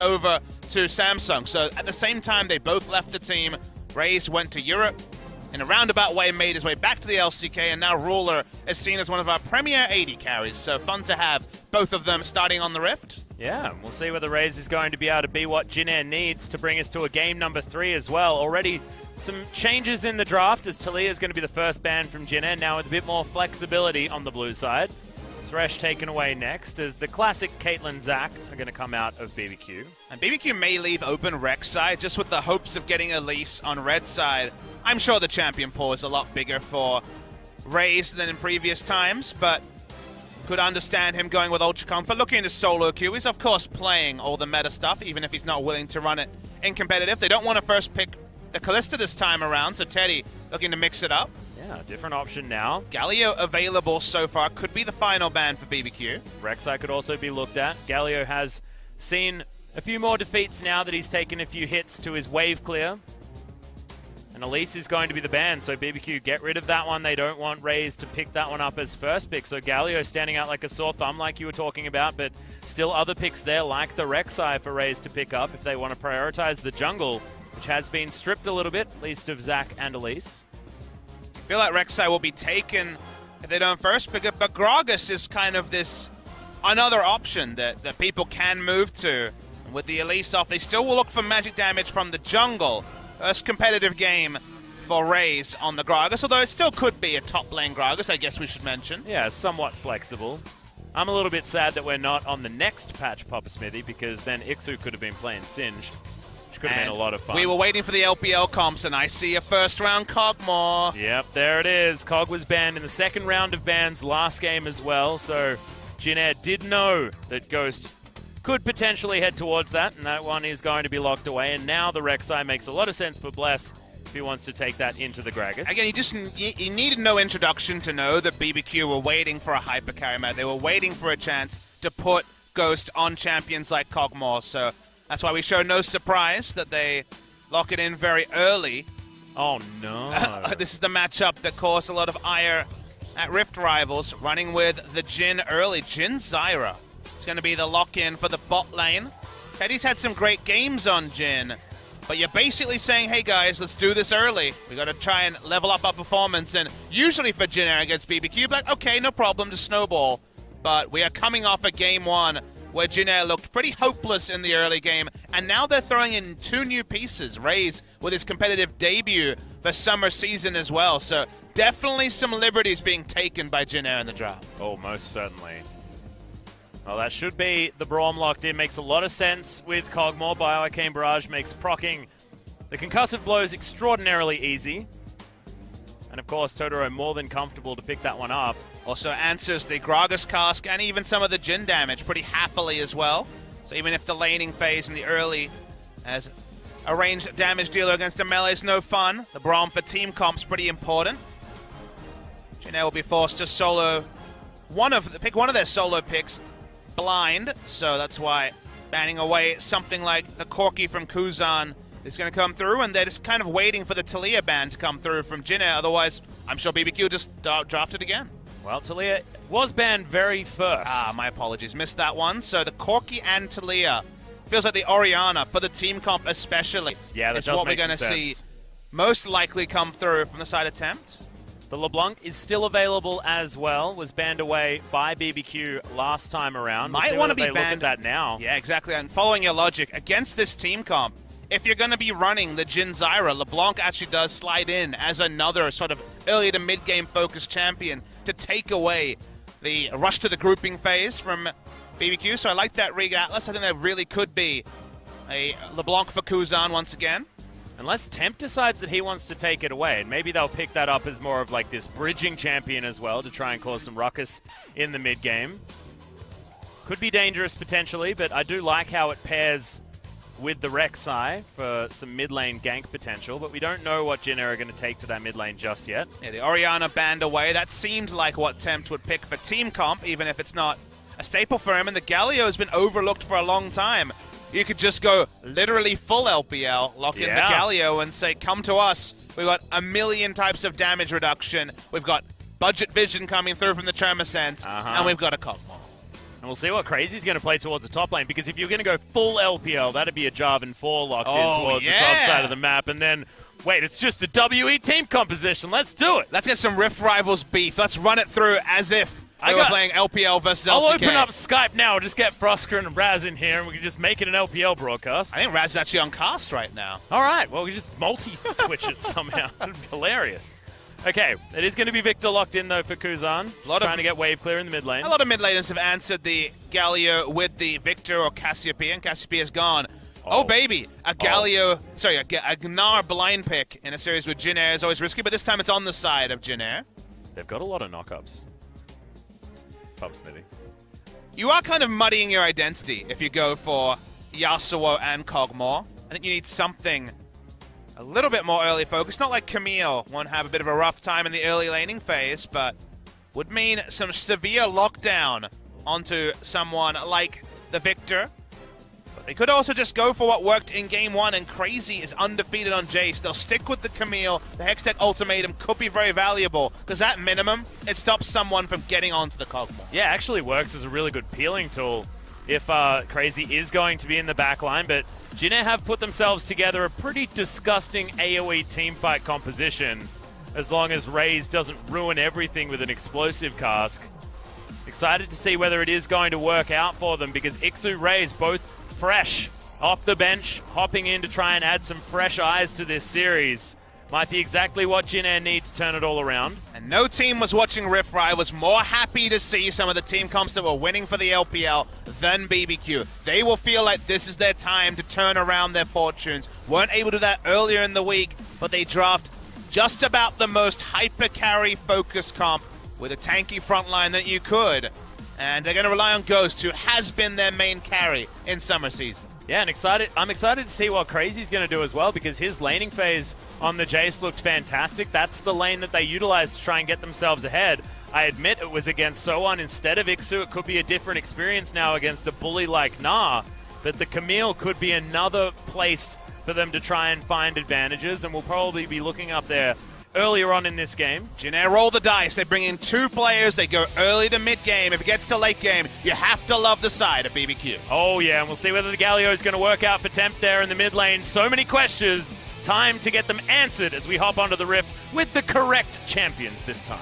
over to Samsung. So at the same time, they both left the team. Raze went to Europe. In a roundabout way, made his way back to the LCK, and now Ruler is seen as one of our premier AD carries. So fun to have both of them starting on the Rift. Yeah, we'll see whether Raze is going to be able to be what Jin Air needs to bring us to a game number 3 as well. Already some changes in the draft as Talia is going to be the first ban from Jin Air, now with a bit more flexibility on the blue side. Thresh taken away next as the classic Caitlyn Zac are going to come out of BBQ. And BBQ may leave open Rex side just with the hopes of getting Elise on red side. I'm sure the champion pool is a lot bigger for Raze than in previous times, but could understand him going with Ultra Comfort. Looking into solo queue, he's of course playing all the meta stuff, even if he's not willing to run it in competitive. They don't want to first pick the Kalista this time around, so Teddy looking to mix it up. Yeah, different option now. Galio available so far, could be the final ban for BBQ. Rek'Sai could also be looked at. Galio has seen a few more defeats now that he's taken a few hits to his wave clear. And Elise is going to be the ban, so BBQ get rid of that one. They don't want Raze to pick that one up as first pick. So Galio standing out like a sore thumb like you were talking about, but still other picks there like the Rek'Sai for Raze to pick up if they want to prioritize the jungle, which has been stripped a little bit, at least of Zac and Elise. I feel like Rek'Sai will be taken if they don't first pick it, but Gragas is kind of this another option that people can move to. And with the Elise off, they still will look for magic damage from the jungle. First competitive game for Raze on the Gragas, although it still could be a top lane Gragas, I guess we should mention. Yeah, somewhat flexible. I'm a little bit sad that we're not on the next patch, Papa Smithy, because then Ixu could have been playing Singed, which could have been a lot of fun. We were waiting for the LPL comps, and I see a first round Kog'Maw. Yep, there it is. Kog was banned in the second round of bans last game as well, so Jin Air did know that Ghost could potentially head towards that, and that one is going to be locked away. And now the Rek'Sai makes a lot of sense for Bless if he wants to take that into the Gragas. Again, you needed no introduction to know that BBQ were waiting for a hyper carry map. They were waiting for a chance to put Ghost on champions like Kog'Maw, so that's why we show no surprise that they lock it in very early. Oh no. This is the matchup that caused a lot of ire at Rift Rivals, running with the Jhin early. Jhin Zyra. It's going to be the lock-in for the bot lane. Teddy's had some great games on Jhin, but you're basically saying, hey guys, let's do this early. We got to try and level up our performance, and usually for Jhin Air against BBQ, like, okay, no problem, just snowball. But we are coming off a game 1 where Jhin Air looked pretty hopeless in the early game, and now they're throwing in 2 new pieces. Raze with his competitive debut for summer season as well, so definitely some liberties being taken by Jhin Air in the draft. Oh, most certainly. Well, that should be the Braum locked in. Makes a lot of sense with Kog'Maw. Bioarcane Barrage makes proccing the concussive blows extraordinarily easy. And of course, Totoro more than comfortable to pick that one up. Also answers the Gragas cask and even some of the Jhin damage pretty happily as well. So even if the laning phase in the early as a ranged damage dealer against a melee is no fun, the Braum for team comp's pretty important. Jhin Air will be forced to solo pick one of their solo picks blind, so that's why banning away something like the Corki from Kuzan is going to come through, and they're just kind of waiting for the Talia ban to come through from Jhin Air. Otherwise, I'm sure BBQ just drafted again. Well, Talia was banned very first. My apologies. Missed that one. So the Corki and Talia feels like the Orianna for the team comp especially. Yeah, that is does what we're make going to some see sense. most likely come through from the side attempt. The LeBlanc is still available as well. Was banned away by BBQ last time around. Might want to be banned. Look at that now. Yeah, exactly. And following your logic, against this team comp, if you're going to be running the Jhin Zyra, LeBlanc actually does slide in as another sort of early to mid-game focused champion to take away the rush to the grouping phase from BBQ. So I like that Rig Atlas. I think that really could be a LeBlanc for Kuzan once again. Unless Temp decides that he wants to take it away, and maybe they'll pick that up as more of like this bridging champion as well to try and cause some ruckus in the mid-game. Could be dangerous potentially, but I do like how it pairs with the Rek'Sai for some mid-lane gank potential, but we don't know what Jhin Air are going to take to that mid-lane just yet. Yeah, the Orianna banned away. That seemed like what Tempt would pick for team comp, even if it's not a staple for him, and the Galio has been overlooked for a long time. You could just go literally full LPL, lock in the Galio and say, come to us. We've got a million types of damage reduction. We've got budget vision coming through from the Tremor Sense, and we've got a Kog'Maw. And we'll see what Crazy's going to play towards the top lane, because if you're going to go full LPL, that'd be a Jarvan 4 locked in towards the top side of the map. And then, wait, it's just a WE team composition. Let's do it. Let's get some Rift Rivals beef. Let's run it through as if we were playing LPL versus LCK. I'll open up Skype now. Just get Frosker and Raz in here, and we can just make it an LPL broadcast. I think Raz is actually on cast right now. All right. Well, we just multi-twitch it somehow. That'd be hilarious. Okay, it is going to be Victor locked in, though, for Kuzan. Trying to get wave clear in the mid lane. A lot of mid laners have answered the Galio with the Victor or Cassiopeia, and Cassiopeia is gone. Oh, baby. A Galio, sorry, a Gnar blind pick in a series with Jin Air is always risky, but this time it's on the side of Jin Air. They've got a lot of knockups. Pub Smithy. You are kind of muddying your identity if you go for Yasuo and Kog'Maw. I think you need something a little bit more early focus. Not like Camille won't have a bit of a rough time in the early laning phase, but would mean some severe lockdown onto someone like the Victor. But they could also just go for what worked in Game 1, and Crazy is undefeated on Jace. They'll stick with the Camille. The Hextech ultimatum could be very valuable, because at minimum, it stops someone from getting onto the Kog'Maw. Yeah, actually works as a really good peeling tool if Crazy is going to be in the back line, but Jin Air have put themselves together a pretty disgusting AoE teamfight composition, as long as Raze doesn't ruin everything with an explosive cask. Excited to see whether it is going to work out for them, because Ixu, Raze both fresh off the bench, hopping in to try and add some fresh eyes to this series. Might be exactly what Jin Air need to turn it all around. And no team was watching Rift Riot was more happy to see some of the team comps that were winning for the LPL than BBQ. They will feel like this is their time to turn around their fortunes. Weren't able to do that earlier in the week, but they draft just about the most hyper-carry focused comp with a tanky front line that you could. And they're going to rely on Ghost, who has been their main carry in summer season. Yeah, and I'm excited to see what Crazy's going to do as well, because his laning phase on the Jace looked fantastic. That's the lane that they utilized to try and get themselves ahead. I admit it was against Soan instead of Ixu. It could be a different experience now against a bully like Gnar, but the Camille could be another place for them to try and find advantages, and we'll probably be looking up there earlier on in this game. Jin Air roll the dice. They bring in 2 players. They go early to mid game. If it gets to late game, you have to love the side of BBQ. Oh, yeah, and we'll see whether the Galio is going to work out for Temp there in the mid lane. So many questions. Time to get them answered as we hop onto the Rift with the correct champions this time.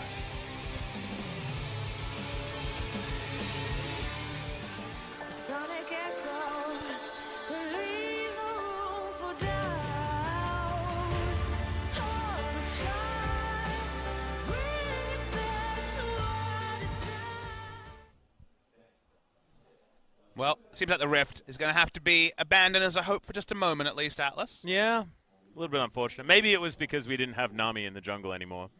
Well, seems like the Rift is going to have to be abandoned as a hope for just a moment at least, Atlas. Yeah, a little bit unfortunate. Maybe it was because we didn't have Nami in the jungle anymore.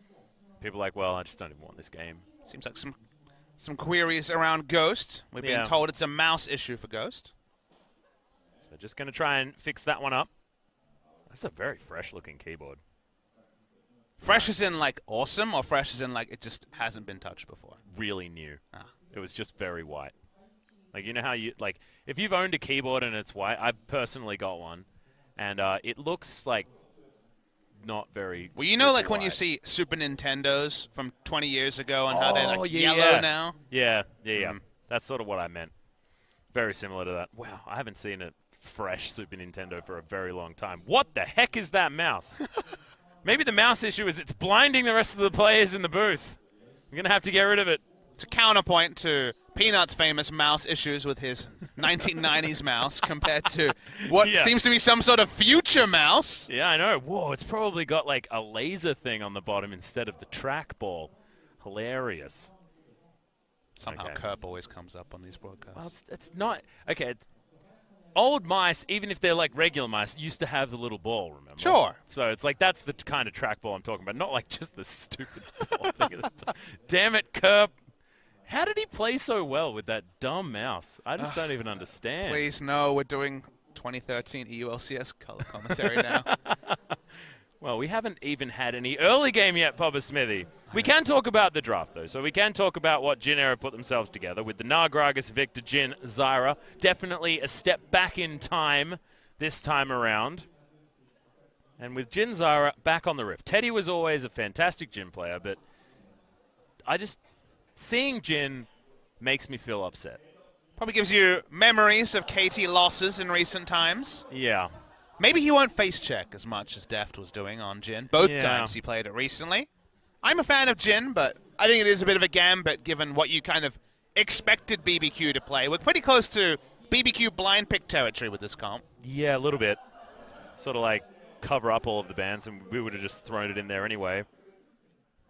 People are like, well, I just don't even want this game. Seems like some queries around Ghost. We're being told it's a mouse issue for Ghost. So just going to try and fix that one up. That's a very fresh-looking keyboard. Fresh as in, like, awesome, or fresh as in, like, it just hasn't been touched before? Really new. It was just very white. Like, you know how you, like, if you've owned a keyboard and it's white, I personally got one, and it looks, like, not very Well, you know, like, white. when you see Super Nintendos from 20 years ago and how they're, like, yellow now? Yeah. That's sort of what I meant. Very similar to that. Wow, I haven't seen a fresh Super Nintendo for a very long time. What the heck is that mouse? Maybe the mouse issue is it's blinding the rest of the players in the booth. I'm going to have to get rid of it. It's a counterpoint to Peanut's famous mouse issues with his 1990s mouse compared to what seems to be some sort of future mouse. Yeah, I know. Whoa, it's probably got like a laser thing on the bottom instead of the trackball. Hilarious. Somehow Kerp always comes up on these broadcasts. Well, it's not... Okay, old mice, even if they're like regular mice, used to have the little ball, remember? Sure. So it's like that's the kind of trackball I'm talking about, not like just the stupid ball thing at the top. Damn it, Kerp. How did he play so well with that dumb mouse? I just don't even understand. Please, no, we're doing 2013 EULCS color commentary now. Well, we haven't even had any early game yet, Papa Smithy. We can talk about the draft, though. So we can talk about what Jin Air put themselves together with the Nargragas, Victor, Jin, Zyra. Definitely a step back in time this time around. And with Jin, Zyra back on the Rift. Teddy was always a fantastic Jin player, but seeing Jin makes me feel upset. Probably gives you memories of KT losses in recent times. Yeah. Maybe he won't face check as much as Deft was doing on Jin. Both Yeah. times he played it recently. I'm a fan of Jin, but I think it is a bit of a gambit given what you kind of expected BBQ to play. We're pretty close to BBQ blind pick territory with this comp. Yeah, a little bit. Sort of like cover up all of the bans, and we would have just thrown it in there anyway.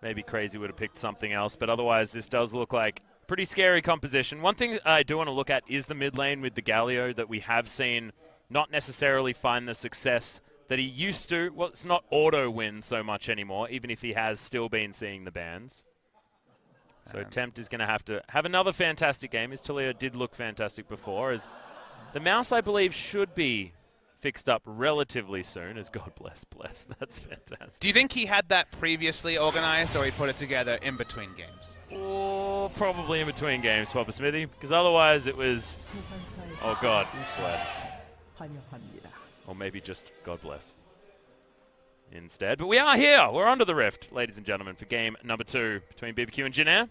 Maybe Crazy would have picked something else, but otherwise this does look like pretty scary composition. One thing I do want to look at is the mid lane with the Galio that we have seen not necessarily find the success that he used to. Well, it's not auto win so much anymore, even if he has still been seeing the bans. So Tempt is going to have another fantastic game, as Talia did look fantastic before, as the mouse, I believe, should be fixed up relatively soon, as God bless. That's fantastic. Do you think he had that previously organized, or he put it together in between games? Oh, probably in between games, Papa Smithy, because otherwise it was, oh God bless. Or maybe just God bless instead. But we are here. We're under the rift, ladies and gentlemen, for game number 2 between BBQ and Jin Air.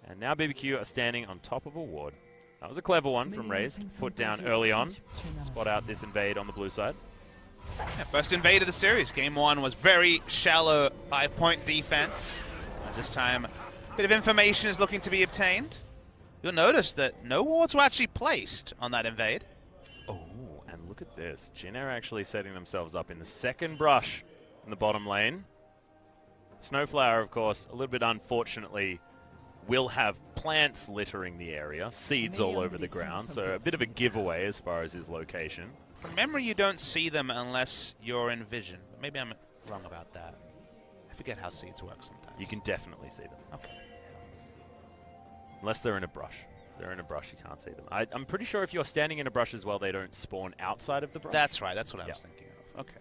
And now BBQ are standing on top of a ward. That was a clever one from Raze, put down early on. Spot out this invade on the blue side. Yeah, first invade of the series. Game 1 was very shallow 5-point defense. This time, a bit of information is looking to be obtained. You'll notice that no wards were actually placed on that invade. Oh, and look at this. Jin are actually setting themselves up in the second brush in the bottom lane. Snowflower, of course, a little bit unfortunately, will have plants littering the area, seeds all over the ground, so a bit of a giveaway as far as his location. From memory, you don't see them unless you're in vision. Maybe I'm wrong about that. I forget how seeds work sometimes. You can definitely see them. Okay. Unless they're in a brush. If they're in a brush, you can't see them. I'm pretty sure if you're standing in a brush as well, they don't spawn outside of the brush. That's right. That's what I was thinking of. Okay.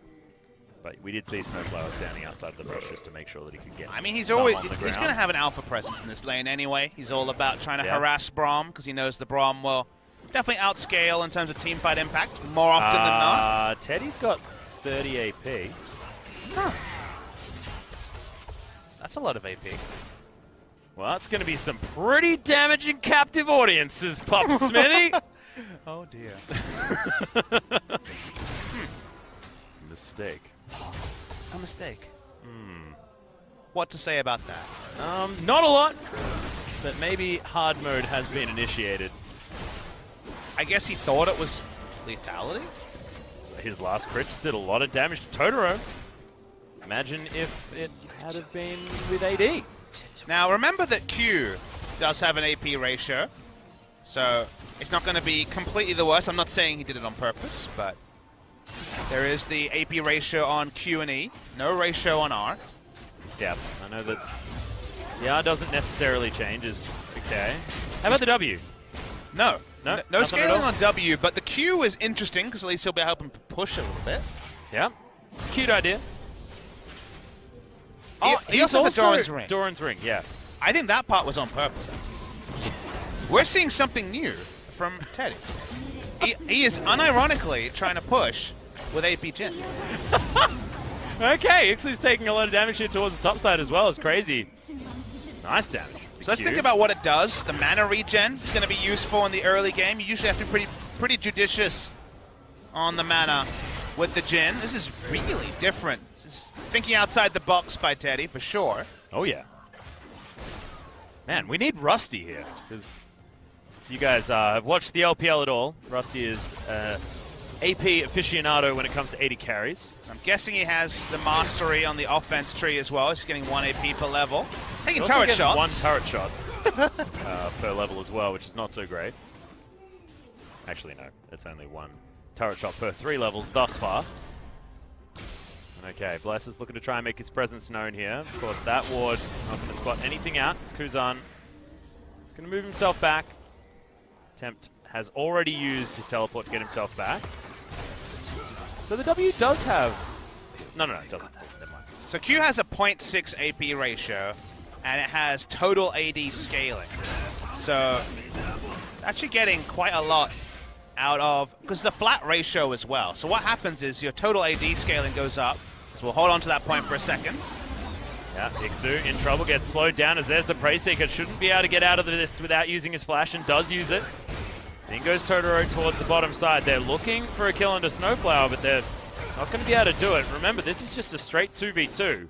But we did see Snowflower standing outside of the brush just to make sure that he could get. I mean, he's some always on the he's ground. going to have an alpha presence in this lane anyway. He's all about trying to harass Braum because he knows the Braum will definitely outscale in terms of teamfight impact more often than not. Teddy's got 30 AP. Huh. That's a lot of AP. Well, that's going to be some pretty damaging captive audiences, Pop Smithy. Oh dear. Mistake. A mistake. What to say about that? Not a lot, but maybe hard mode has been initiated. I guess he thought it was lethality? His last crit just did a lot of damage to Totoro. Imagine if it had have been with AD. Now, remember that Q does have an AP ratio, so it's not going to be completely the worst. I'm not saying he did it on purpose, but there is the AP ratio on Q and E, no ratio on R. Yeah, I know that the R doesn't necessarily change. Is okay. How about the W? No. No No scaling on W, but the Q is interesting because at least he'll be helping push a little bit. Yeah, it's a cute idea. Oh, he also has a Doran's Ring. Doran's Ring, yeah. I think that part was on purpose. We're seeing something new from Teddy. He is unironically trying to push with AP Jin. Okay, Ixlu's taking a lot of damage here towards the top side as well. It's crazy. Nice damage. So let's think about what it does. The mana regen is going to be useful in the early game. You usually have to be pretty judicious on the mana with the Jin. This is really different. This is thinking outside the box by Teddy, for sure. Oh, yeah. Man, we need Rusty here, because if you guys have watched the LPL at all, Rusty is AP aficionado when it comes to AD carries. I'm guessing he has the mastery on the offense tree as well. He's getting 1 AP per level. Taking turret shots. 1 turret shot per level as well, which is not so great. Actually, no. It's only 1 turret shot per 3 levels thus far. Okay, Bless is looking to try and make his presence known here. Of course, that ward not going to spot anything out. It's Kuzan. He's going to move himself back. Tempt has already used his teleport to get himself back. So the W does have... No, it doesn't. Never mind. So Q has a 0.6 AP ratio, and it has total AD scaling. So actually getting quite a lot out of... Because it's a flat ratio as well. So what happens is your total AD scaling goes up. So we'll hold on to that point for a second. Yeah, Ixu in trouble, gets slowed down as there's the Prey Seeker. Shouldn't be able to get out of this without using his flash, and does use it. Then goes Totoro towards the bottom side. They're looking for a kill into Snowflower, but they're not going to be able to do it. Remember, this is just a straight 2v2.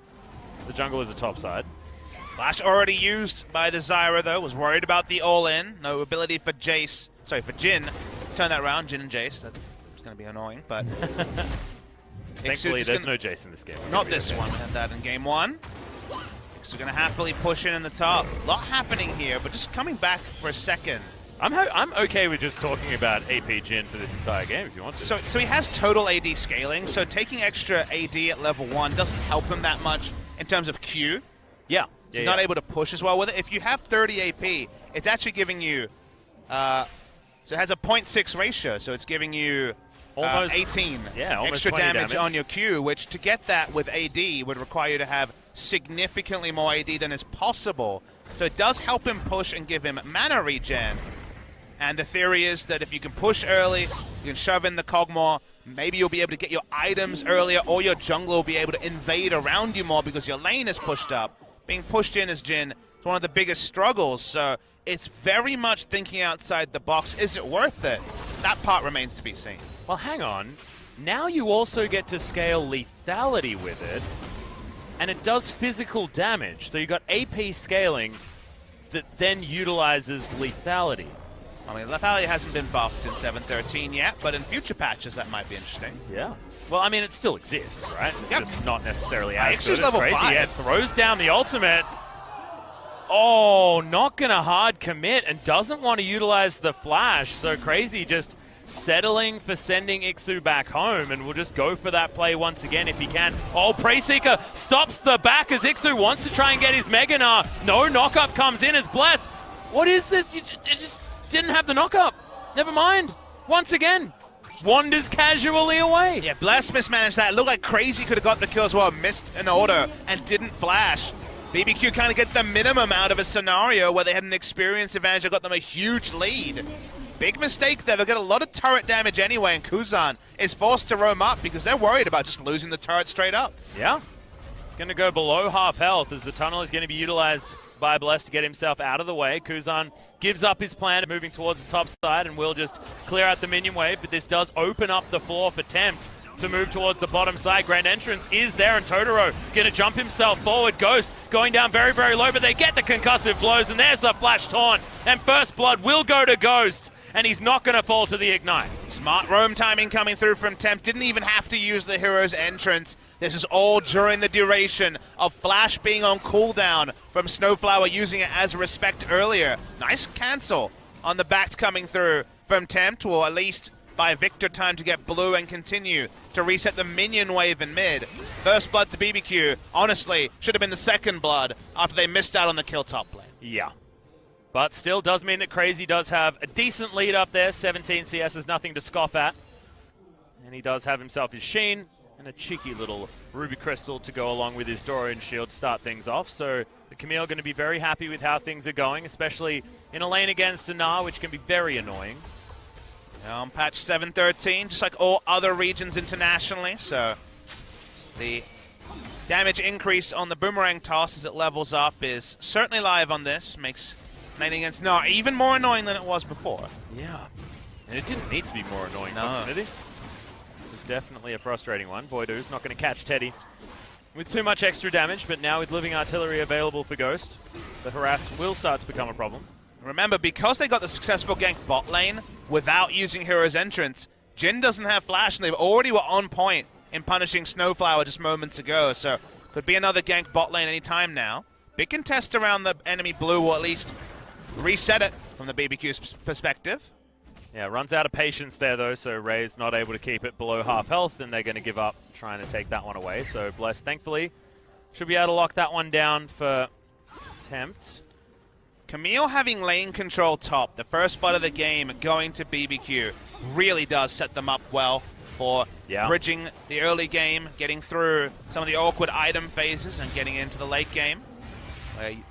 The jungle is a top side. Flash already used by the Zyra, though. Was worried about the all-in. No ability for Jin. Turn that around, Jin and Jace. That's going to be annoying, but... Thankfully, there's no Jace in this game. Not this one. We had that in game 1. So going to happily push in the top. A lot happening here, but just coming back for a second. I'm okay with just talking about AP Jin for this entire game if you want to. So he has total AD scaling, so taking extra AD at level 1 doesn't help him that much in terms of Q. Yeah. He's not able to push as well with it. If you have 30 AP, it's actually giving you... so it has a 0.6 ratio, so it's giving you almost 18 almost extra 20 damage on your Q, which to get that with AD would require you to have significantly more AD than is possible. So it does help him push and give him mana regen. And the theory is that if you can push early, you can shove in the Kog'Maw, maybe you'll be able to get your items earlier, or your jungle will be able to invade around you more because your lane is pushed up. Being pushed in as Jin is one of the biggest struggles, so it's very much thinking outside the box. Is it worth it? That part remains to be seen. Well, hang on. Now you also get to scale lethality with it, and it does physical damage. So you've got AP scaling that then utilizes lethality. I mean, lethality hasn't been buffed in 7.13 yet, but in future patches that might be interesting. Yeah. Well, I mean, it still exists, right? It's just not necessarily as Ixu's good. It's level crazy. 5. Yeah, throws down the ultimate. Oh, not going to hard commit and doesn't want to utilize the flash. So Crazy just settling for sending Ixu back home, and we'll just go for that play once again if he can. Oh, Prey Seeker stops the back as Ixu wants to try and get his Mega Gnar. No knockup comes in as Bless. What is this? It just didn't have the knockup. Never mind. Once again, wanders casually away. Yeah, Bless mismanaged that. It looked like Crazy could have got the kill as well. Missed an order and didn't flash. BBQ kind of get the minimum out of a scenario where they had an experience advantage that got them a huge lead. Big mistake there. They'll get a lot of turret damage anyway, and Kuzan is forced to roam up because they're worried about just losing the turret straight up. Yeah. It's going to go below half health as the tunnel is going to be utilized by Bless to get himself out of the way. Kuzan gives up his plan of moving towards the top side and will just clear out the minion wave, but this does open up the floor for Tempt to move towards the bottom side. Grand Entrance is there, and Totoro going to jump himself forward. Ghost going down very, very low, but they get the concussive blows, and there's the flash taunt, and First Blood will go to Ghost, and he's not going to fall to the Ignite. Smart roam timing coming through from Tempt. Didn't even have to use the hero's entrance. This is all during the duration of Flash being on cooldown from Snowflower using it as respect earlier. Nice cancel on the back coming through from Tempt, or at least by Victor time to get blue and continue to reset the minion wave in mid. First blood to BBQ. Honestly, should have been the second blood after they missed out on the kill top lane. Yeah. But still does mean that Crazy does have a decent lead up there. 17 CS is nothing to scoff at. And he does have himself his Sheen and a cheeky little Ruby Crystal to go along with his Dorian Shield to start things off. So the Camille going to be very happy with how things are going, especially in a lane against a Gnar, which can be very annoying. On patch 7.13, just like all other regions internationally, so the damage increase on the boomerang toss as it levels up is certainly live on this. Makes laning against Gnar even more annoying than it was before. Yeah, and it didn't need to be more annoying, no. Proximity. It was definitely a frustrating one. Voidoo's not going to catch Teddy with too much extra damage, but now with Living Artillery available for Ghost, the harass will start to become a problem. Remember, because they got the successful gank bot lane without using Hero's Entrance, Jin doesn't have flash, and they already were on point in punishing Snowflower just moments ago, so could be another gank bot lane anytime now. Big contest around the enemy blue, or at least reset it from the BBQ's perspective. Yeah, runs out of patience there, though, so Ray's not able to keep it below half health, and they're going to give up trying to take that one away. So Bless, thankfully, should be able to lock that one down for Tempt. Camille having lane control top, the first spot of the game going to BBQ, really does set them up well for bridging the early game, getting through some of the awkward item phases and getting into the late game.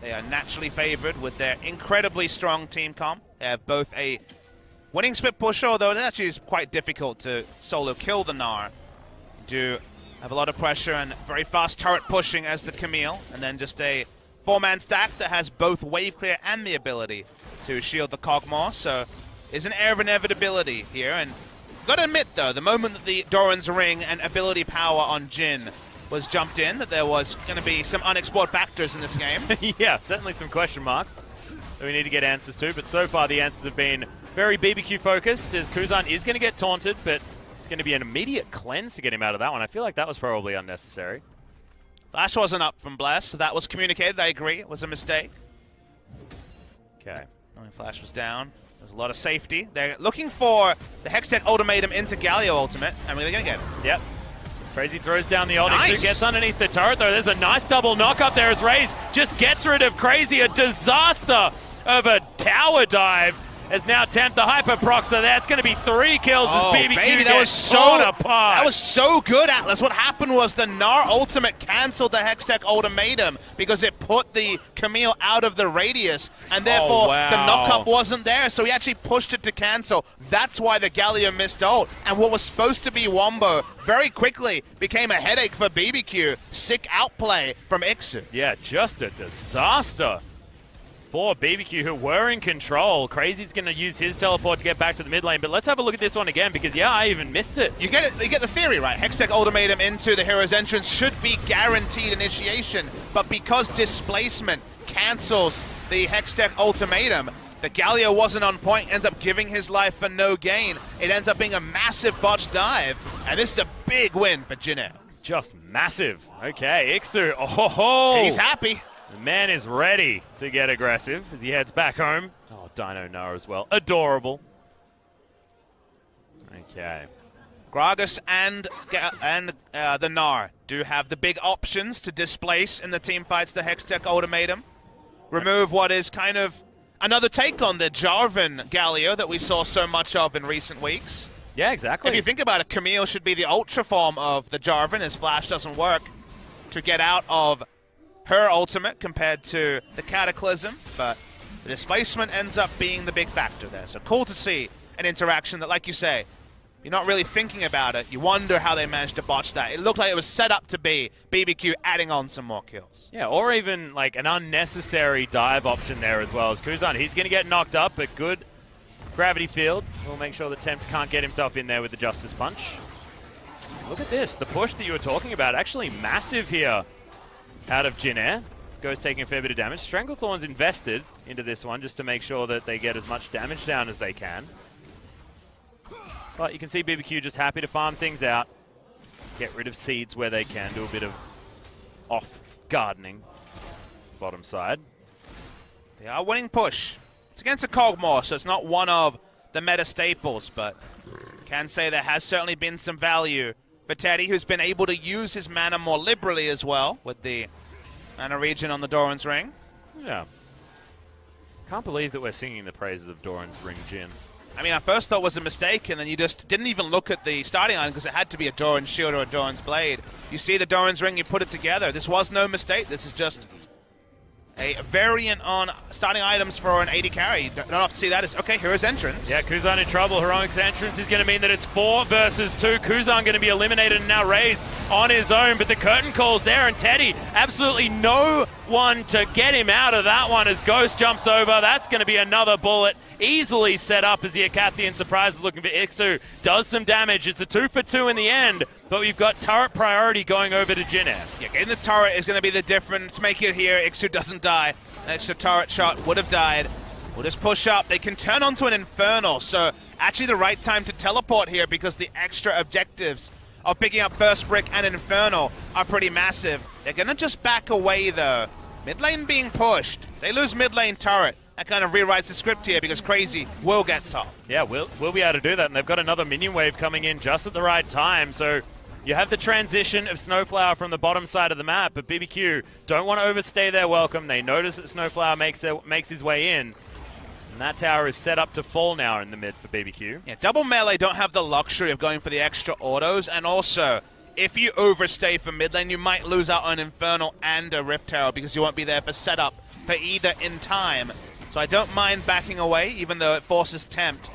They are naturally favored with their incredibly strong team comp. They have both a winning split pusher, although it actually is quite difficult to solo kill the Gnar. Do have a lot of pressure and very fast turret pushing as the Camille, and then just a 4-man stack that has both wave clear and the ability to shield the Kog'Maw, so is an air of inevitability here. And gotta admit though, the moment that the Doran's Ring and ability power on Jhin was jumped in, that there was going to be some unexplored factors in this game. Yeah, certainly some question marks that we need to get answers to, but so far the answers have been very BBQ focused, as Kuzan is going to get taunted, but it's going to be an immediate cleanse to get him out of that one. I feel like that was probably unnecessary. Flash wasn't up from Bless, so that was communicated. I agree, it was a mistake. Okay. Only Flash was down. There's a lot of safety. They're looking for the Hextech ultimatum into Galio ultimate, and we're going to get it. Yep. Crazy throws down the old Nice. Ixu, gets underneath the turret though. There's a nice double knock up there as Raze just gets rid of Crazy. A disaster of a tower dive as now Tempt the hyper proxer there. It's going to be 3 kills as BBQ baby, gets torn apart. That was so good, Atlas. What happened was the Gnar ultimate canceled the Hextech ultimatum because it put the Camille out of the radius, and therefore the knockup wasn't there, so he actually pushed it to cancel. That's why the Galio missed ult, and what was supposed to be Wombo very quickly became a headache for BBQ. Sick outplay from Ixu. Yeah, just a disaster for BBQ, who were in control. Crazy's going to use his teleport to get back to the mid lane, but let's have a look at this one again, because yeah, I even missed it. You get it. You get the theory, right? Hextech ultimatum into the hero's entrance should be guaranteed initiation, but because displacement cancels the Hextech ultimatum, the Galio wasn't on point, ends up giving his life for no gain. It ends up being a massive botched dive, and this is a big win for Jhin. Just massive. Okay, Ixu, oh, He's happy. The man is ready to get aggressive as he heads back home. Oh, Dino Gnar as well. Adorable. Okay. Gragas and the Gnar do have the big options to displace in the team fights the Hextech ultimatum. Remove what is kind of another take on the Jarvan Galio that we saw so much of in recent weeks. Yeah, exactly. If you think about it, Camille should be the ultra form of the Jarvan, as Flash doesn't work to get out of her ultimate compared to the Cataclysm, but the displacement ends up being the big factor there. So cool to see an interaction that, like you say, you're not really thinking about it. You wonder how they managed to botch that. It looked like it was set up to be BBQ adding on some more kills. Yeah, or even like an unnecessary dive option there as well as Kuzan. He's going to get knocked up, but good gravity field. We'll make sure that Tempt can't get himself in there with the Justice Punch. Look at this. The push that you were talking about, actually massive here out of Jhin. Ghost taking a fair bit of damage. Stranglethorn's invested into this one just to make sure that they get as much damage down as they can. But you can see BBQ just happy to farm things out, get rid of seeds where they can, do a bit of off gardening. Bottom side. They are winning push. It's against a Kog'Maw, so it's not one of the meta staples, but can say there has certainly been some value for Teddy, who's been able to use his mana more liberally as well with the mana regen on the Doran's Ring. Yeah. Can't believe that we're singing the praises of Doran's Ring Jhin. I mean, I first thought it was a mistake, and then you just didn't even look at the starting item because it had to be a Doran's Shield or a Doran's Blade. You see the Doran's Ring, you put it together. This was no mistake. This is just a variant on starting items for an AD carry. You don't have to see that as, okay, hero's entrance. Yeah, Kuzan in trouble. Heroic's entrance is going to mean that it's 4 versus 2. Kuzan going to be eliminated and now Raze on his own, but the curtain calls there, and Teddy, absolutely no one to get him out of that one as Ghost jumps over. That's going to be another bullet. Easily set up as the Acathian surprise is looking for Ixu. Does some damage. It's a 2 for 2 in the end, but we've got turret priority going over to Jhin. Yeah, getting the turret is going to be the difference. Make it here. Ixu doesn't die. An extra turret shot would have died. We'll just push up. They can turn onto an Infernal, so actually the right time to teleport here because the extra objectives of picking up First Brick and an Infernal are pretty massive. They're going to just back away, though. Mid lane being pushed. They lose mid lane turret. That kind of rewrites the script here because Crazy will get top. Yeah, we'll be able to do that, and they've got another minion wave coming in just at the right time, so you have the transition of Snowflower from the bottom side of the map, but BBQ don't want to overstay their welcome. They notice that Snowflower makes his way in, and that tower is set up to fall now in the mid for BBQ. Yeah, double melee don't have the luxury of going for the extra autos, and also, if you overstay for mid lane, you might lose out on Infernal and a Rift Tower because you won't be there for setup for either in time. So I don't mind backing away, even though it forces Tempt,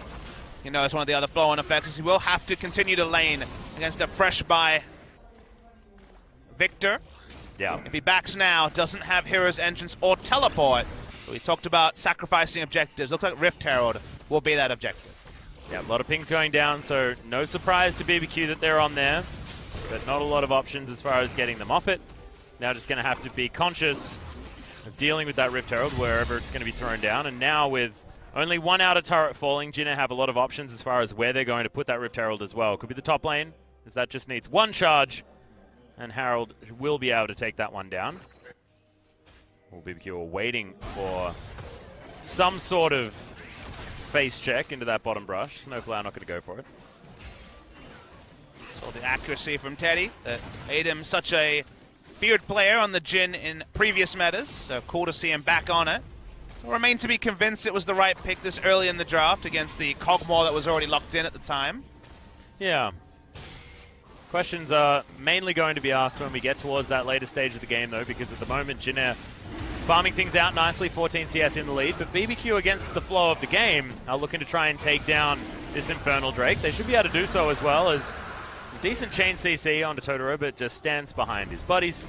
you know, as one of the other flow-on effects. He will have to continue to lane against a fresh buy Victor, Yeah. if he backs now, doesn't have Hero's Entrance or Teleport. We talked about sacrificing objectives. Looks like Rift Herald will be that objective. Yeah, a lot of pings going down, so no surprise to BBQ that they're on there, but not a lot of options as far as getting them off it. Now just going to have to be conscious of dealing with that Rift Herald wherever it's going to be thrown down, and now with only one outer turret falling, Jinna have a lot of options as far as where they're going to put that Rift Herald as well. Could be the top lane, as that just needs one charge, and Herald will be able to take that one down. Well, BBQ are waiting for some sort of face check into that bottom brush. Snowflower not going to go for it. So the accuracy from Teddy that made him such a feared player on the Jhin in previous metas. So cool to see him back on it. So remain to be convinced it was the right pick this early in the draft against the Cogmore that was already locked in at the time. Yeah. Questions are mainly going to be asked when we get towards that later stage of the game, though, because at the moment, Jhin farming things out nicely, 14 CS in the lead, but BBQ against the flow of the game are looking to try and take down this Infernal Drake. They should be able to do so as well, as some decent chain CC onto Totoro, but just stands behind his buddies.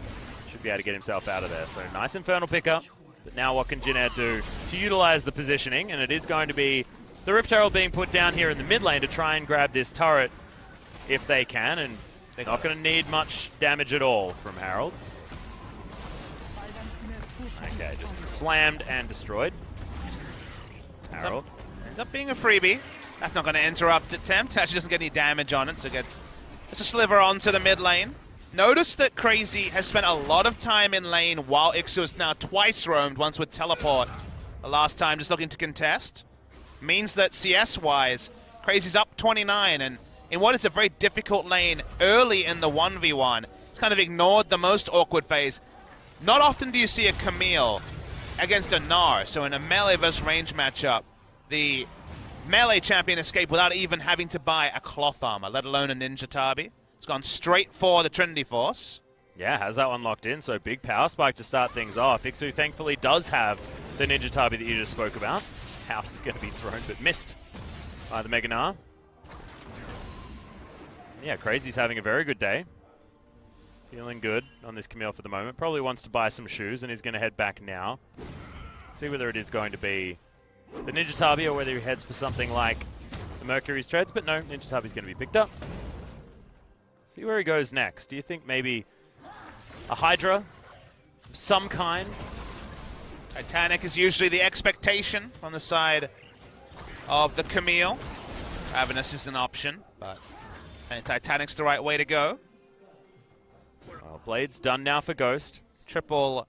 Should be able to get himself out of there. So nice Infernal pickup, but now what can Jhin do to utilize the positioning? And it is going to be the Rift Herald being put down here in the mid lane to try and grab this turret if they can, and they're not going to need much damage at all from Herald. Okay, just slammed and destroyed. Herald. Ends up being a freebie. That's not going to interrupt attempt. Actually doesn't get any damage on it, so gets just a sliver onto the mid lane. Notice that Crazy has spent a lot of time in lane while Ixu has now twice roamed, once with Teleport. The last time just looking to contest. Means that CS-wise, Crazy's up 29, and in what is a very difficult lane early in the 1v1, he's kind of ignored the most awkward phase. Not often do you see a Camille against a Gnar, so in a melee versus range matchup, the melee champion escaped without even having to buy a cloth armor, let alone a Ninja Tabi. It's gone straight for the Trinity Force. Yeah, has that one locked in, so big power spike to start things off. Ixu thankfully does have the Ninja Tabi that you just spoke about. House is going to be thrown, but missed by the Mega Gnar. Yeah, Crazy's having a very good day. Feeling good on this Camille for the moment. Probably wants to buy some shoes and is going to head back now. See whether it is going to be the Ninja Tabi or whether he heads for something like the Mercury's Treads. But no, Ninja Tabi's going to be picked up. See where he goes next. Do you think maybe a Hydra of some kind? Titanic is usually the expectation on the side of the Camille. Ravenous is an option, but and Titanic's the right way to go. Well, Blade's done now for Ghost. Triple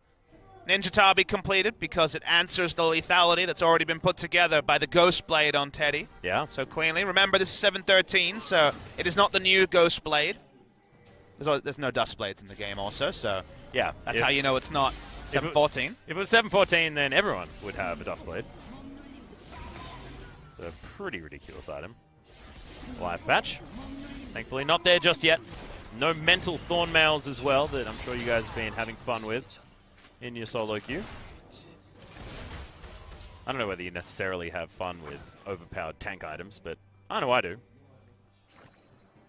Ninja Tabi completed because it answers the lethality that's already been put together by the Ghost Blade on Teddy. Yeah. So cleanly. Remember, this is 713, so it is not the new Ghost Blade. There's no Dust Blades in the game also, so Yeah. that's how you know it's not 714. If it was 714, then everyone would have a Dust Blade. It's a pretty ridiculous item. Live patch. Thankfully not there just yet. No mental thorn mails as well that I'm sure you guys have been having fun with in your solo queue. I don't know whether you necessarily have fun with overpowered tank items, but I know I do.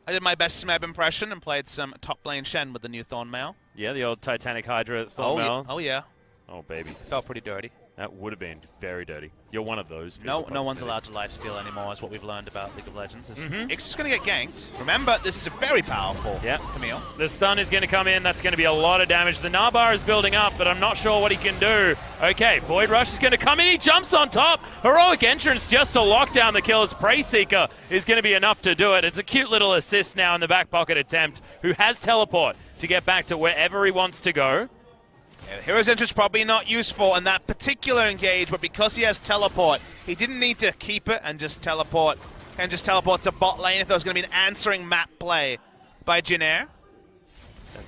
I did my best Smeb impression and played some top lane Shen with the new Thorn Mail. Yeah, the old Titanic Hydra thorn mail. Oh yeah. Oh baby. It felt pretty dirty. That would have been very dirty. You're one of those. No one's allowed to lifesteal anymore, is what we've learned about League of Legends. Mm-hmm. Ixu's going to get ganked. Remember, this is a very powerful Camille. The stun is going to come in. That's going to be a lot of damage. The Narbar is building up, but I'm not sure what he can do. Okay, Void Rush is going to come in. He jumps on top. Heroic Entrance just to lock down the kill as Prey Seeker is going to be enough to do it. It's a cute little assist now in the back pocket attempt, who has teleport to get back to wherever he wants to go. Yeah, Hero's Entrance probably not useful in that particular engage, but because he has teleport, he didn't need to keep it and just teleport. And just teleport to bot lane if there was going to be an answering map play by Jhin.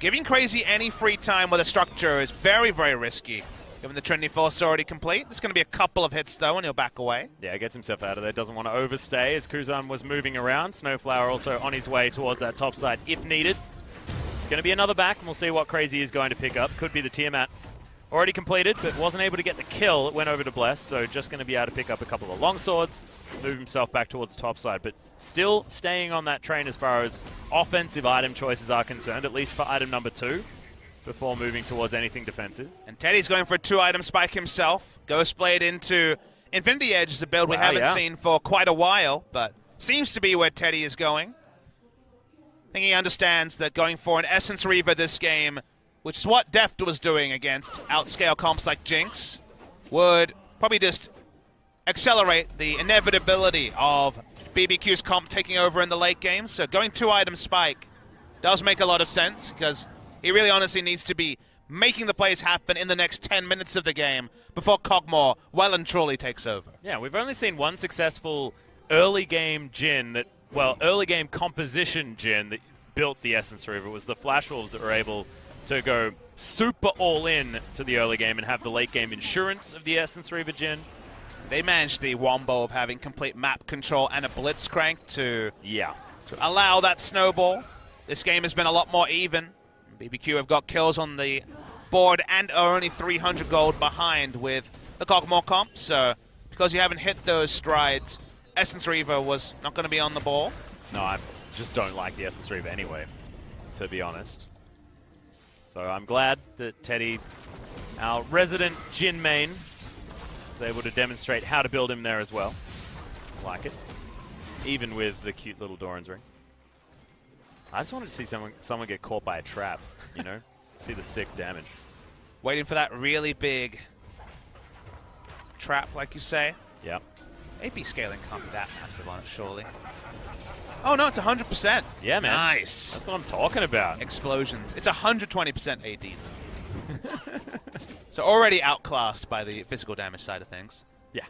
Giving Crazy any free time with a structure is very, very risky. Given the Trinity Force is already complete. There's going to be a couple of hits though, and he'll back away. Yeah, gets himself out of there. Doesn't want to overstay as Kuzan was moving around. Snowflower also on his way towards that top side if needed. It's going to be another back, and we'll see what Crazy is going to pick up. Could be the Tiamat. Already completed, but wasn't able to get the kill. It went over to Bless, so just going to be able to pick up a couple of long swords, move himself back towards the top side, but still staying on that train as far as offensive item choices are concerned, at least for item number 2. before moving towards anything defensive. And Teddy's going for a 2-item spike himself. Ghostblade into Infinity Edge is a build we haven't seen for quite a while, but seems to be where Teddy is going. I think he understands that going for an Essence Reaver this game, which is what Deft was doing against outscale comps like Jinx, would probably just accelerate the inevitability of BBQ's comp taking over in the late game. So going 2-item spike does make a lot of sense because he really honestly needs to be making the plays happen in the next 10 minutes of the game before Kog'Maw well and truly takes over. Yeah, we've only seen one successful early game Jhin that, well, early game composition Jhin that built the Essence Reaver. It was the Flash Wolves that were able to go super all in to the early game and have the late game insurance of the Essence Reaver Jhin. They managed the wombo of having complete map control and a Blitzcrank to allow that snowball. This game has been a lot more even. BBQ have got kills on the board and are only 300 gold behind with the Kog'Maw comp. So because you haven't hit those strides, Essence Reaver was not going to be on the ball. No, I just don't like the Essence Reaver anyway, to be honest. So I'm glad that Teddy, our resident Jhin main, was able to demonstrate how to build him there as well. Like it. Even with the cute little Doran's ring. I just wanted to see someone get caught by a trap, you know? See the sick damage. Waiting for that really big trap, like you say. Yep. AP scaling can't be that massive on it, surely. Oh, no, it's 100%. Yeah, man. Nice. That's what I'm talking about. Explosions. It's 120% AD. So already outclassed by the physical damage side of things. Yeah.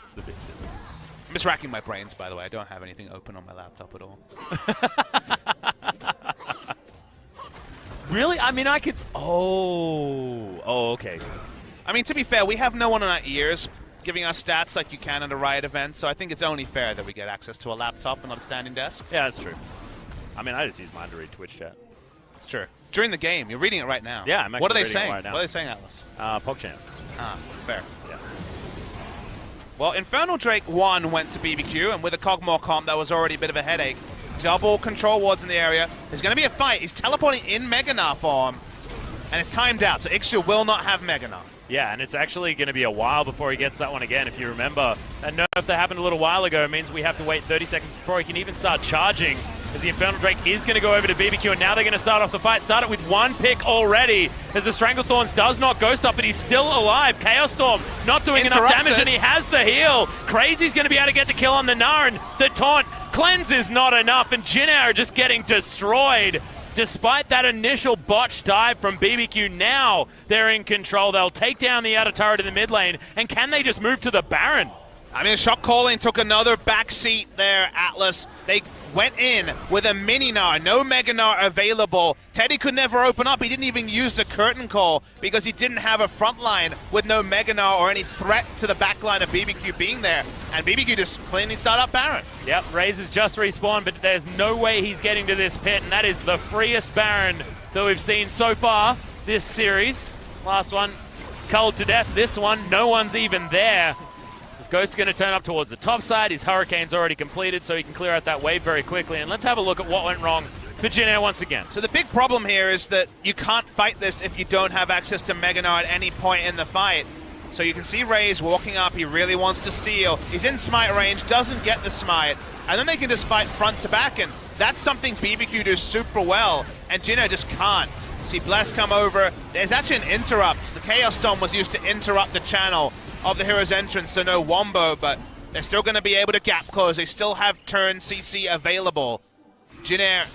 It's a bit silly. I'm just racking my brains, by the way. I don't have anything open on my laptop at all. Really? I mean, I could... Oh, okay. I mean, to be fair, we have no one in our ears giving us stats like you can at a Riot event, so I think it's only fair that we get access to a laptop and not a standing desk. Yeah, that's true. I mean, I just use mine to read Twitch chat. It's true. During the game, you're reading it right now. Yeah, I'm actually What are they reading saying? it right now. What are they saying, Atlas? PogChamp. Ah, fair. Yeah. Well, Infernal Drake 1 went to BBQ, and with a Kog'Maw comp, that was already a bit of a headache. Double control wards in the area. There's going to be a fight. He's teleporting in Mega Gnar form, and it's timed out, so Ixu will not have Mega Gnar. Yeah, and it's actually going to be a while before he gets that one again. If you remember, that nerf that happened a little while ago means we have to wait 30 seconds before he can even start charging, as the Infernal Drake is going to go over to BBQ, and now they're going to start off the fight. Start it with one pick already, as the Stranglethorns does not ghost up, but he's still alive. Chaos Storm not doing enough damage, and he has the heal. Crazy's going to be able to get the kill on the Gnar, and the taunt cleanse is not enough, and Jhin are just getting destroyed. Despite that initial botch dive from BBQ, now they're in control. They'll take down the outer turret in the mid lane, and can they just move to the Baron? I mean, shot calling took another backseat there, Atlas. They went in with a mini Gnar, no Mega Gnar available. Teddy could never open up. He didn't even use the curtain call because he didn't have a front line with no Mega Gnar or any threat to the back line of BBQ being there. And BBQ just cleanly start up Baron. Yep, Raze has just respawned, but there's no way he's getting to this pit, and that is the freest Baron that we've seen so far this series. Last one, culled to death. This one, no one's even there. This Ghost's going to turn up towards the top side. His Hurricane's already completed, so he can clear out that wave very quickly. And let's have a look at what went wrong for Jhin Air once again. So the big problem here is that you can't fight this if you don't have access to Mega Gnar at any point in the fight. So you can see Raze walking up. He really wants to steal. He's in smite range, doesn't get the smite. And then they can just fight front to back. And that's something BBQ does super well. And Jhin Air just can't. See Bless come over. There's actually an interrupt. The Chaos Storm was used to interrupt the channel of the hero's entrance, so no wombo, but they're still going to be able to gap close. They still have turn CC available. Jhin Air,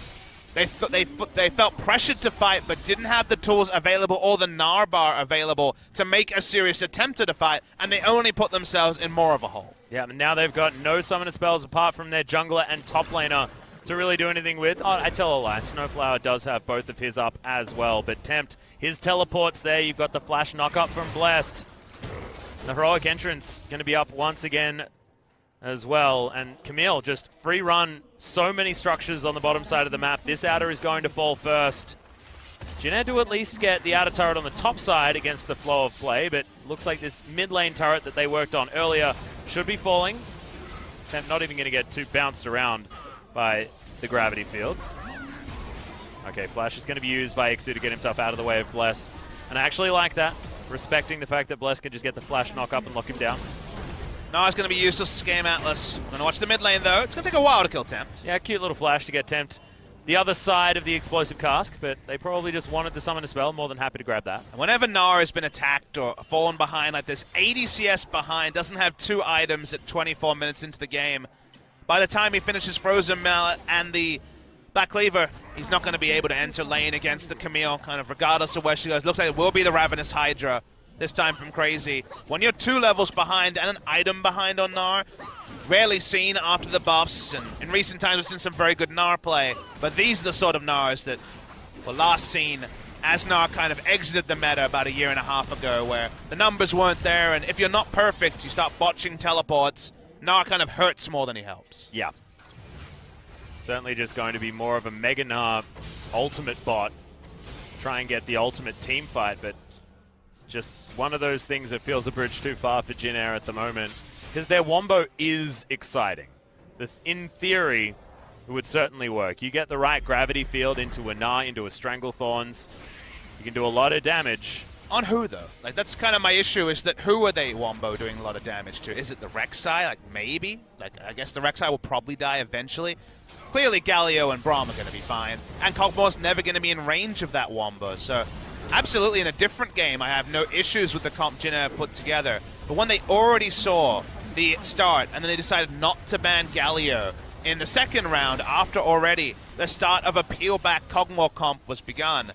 they felt pressured to fight, but didn't have the tools available or the Gnar bar available to make a serious attempt at a fight, and they only put themselves in more of a hole. Yeah, and now they've got no summoner spells apart from their jungler and top laner to really do anything with. Oh, I tell a lie, Snowflower does have both of his up as well, but Tempt, his teleport's there. You've got the flash knock-up from Blessed. The heroic entrance going to be up once again as well. And Camille just free run so many structures on the bottom side of the map. This outer is going to fall first. Jhin Air to at least get the outer turret on the top side against the flow of play, but looks like this mid lane turret that they worked on earlier should be falling. Temp not even going to get too bounced around by the gravity field. Okay, Flash is going to be used by Ixu to get himself out of the way of Bless. And I actually like that, respecting the fact that Bless can just get the Flash knock up and lock him down. No, it's going to be useless to scam Atlas. I'm going to watch the mid lane, though. It's going to take a while to kill Tempt. Yeah, cute little Flash to get Tempt the other side of the explosive cask, but they probably just wanted to summon a spell. More than happy to grab that. And whenever Gnar has been attacked or fallen behind like this, 80 CS behind, doesn't have 2 items at 24 minutes into the game. By the time he finishes Frozen Mallet and the Black Cleaver, he's not going to be able to enter lane against the Camille, kind of regardless of where she goes. Looks like it will be the Ravenous Hydra, this time from Crazy. When you're 2 levels behind and an item behind on Gnar, rarely seen after the buffs, and in recent times we've seen some very good Gnar play, but these are the sort of Gnars that were last seen as Gnar kind of exited the meta about 1.5 years ago, where the numbers weren't there, and if you're not perfect, you start botching teleports. Gnar kind of hurts more than he helps. Yeah. Certainly just going to be more of a Mega Gnar ultimate bot. Try and get the ultimate team fight, but it's just one of those things that feels a bridge too far for Jin Air at the moment. Because their Wombo is exciting. In theory, it would certainly work. You get the right gravity field into a Gnar, into a Stranglethorns. You can do a lot of damage. On who, though? Like, that's kind of my issue, is that who are they Wombo doing a lot of damage to? Is it the Rek'Sai? Like, maybe? Like, I guess the Rek'Sai will probably die eventually. Clearly, Galio and Braum are going to be fine. And Kog'Maw's never going to be in range of that Wombo. So, absolutely in a different game, I have no issues with the comp Jin Air put together. But when they already saw the start, and then they decided not to ban Galio in the second round after already the start of a peel-back Kog'Maw comp was begun,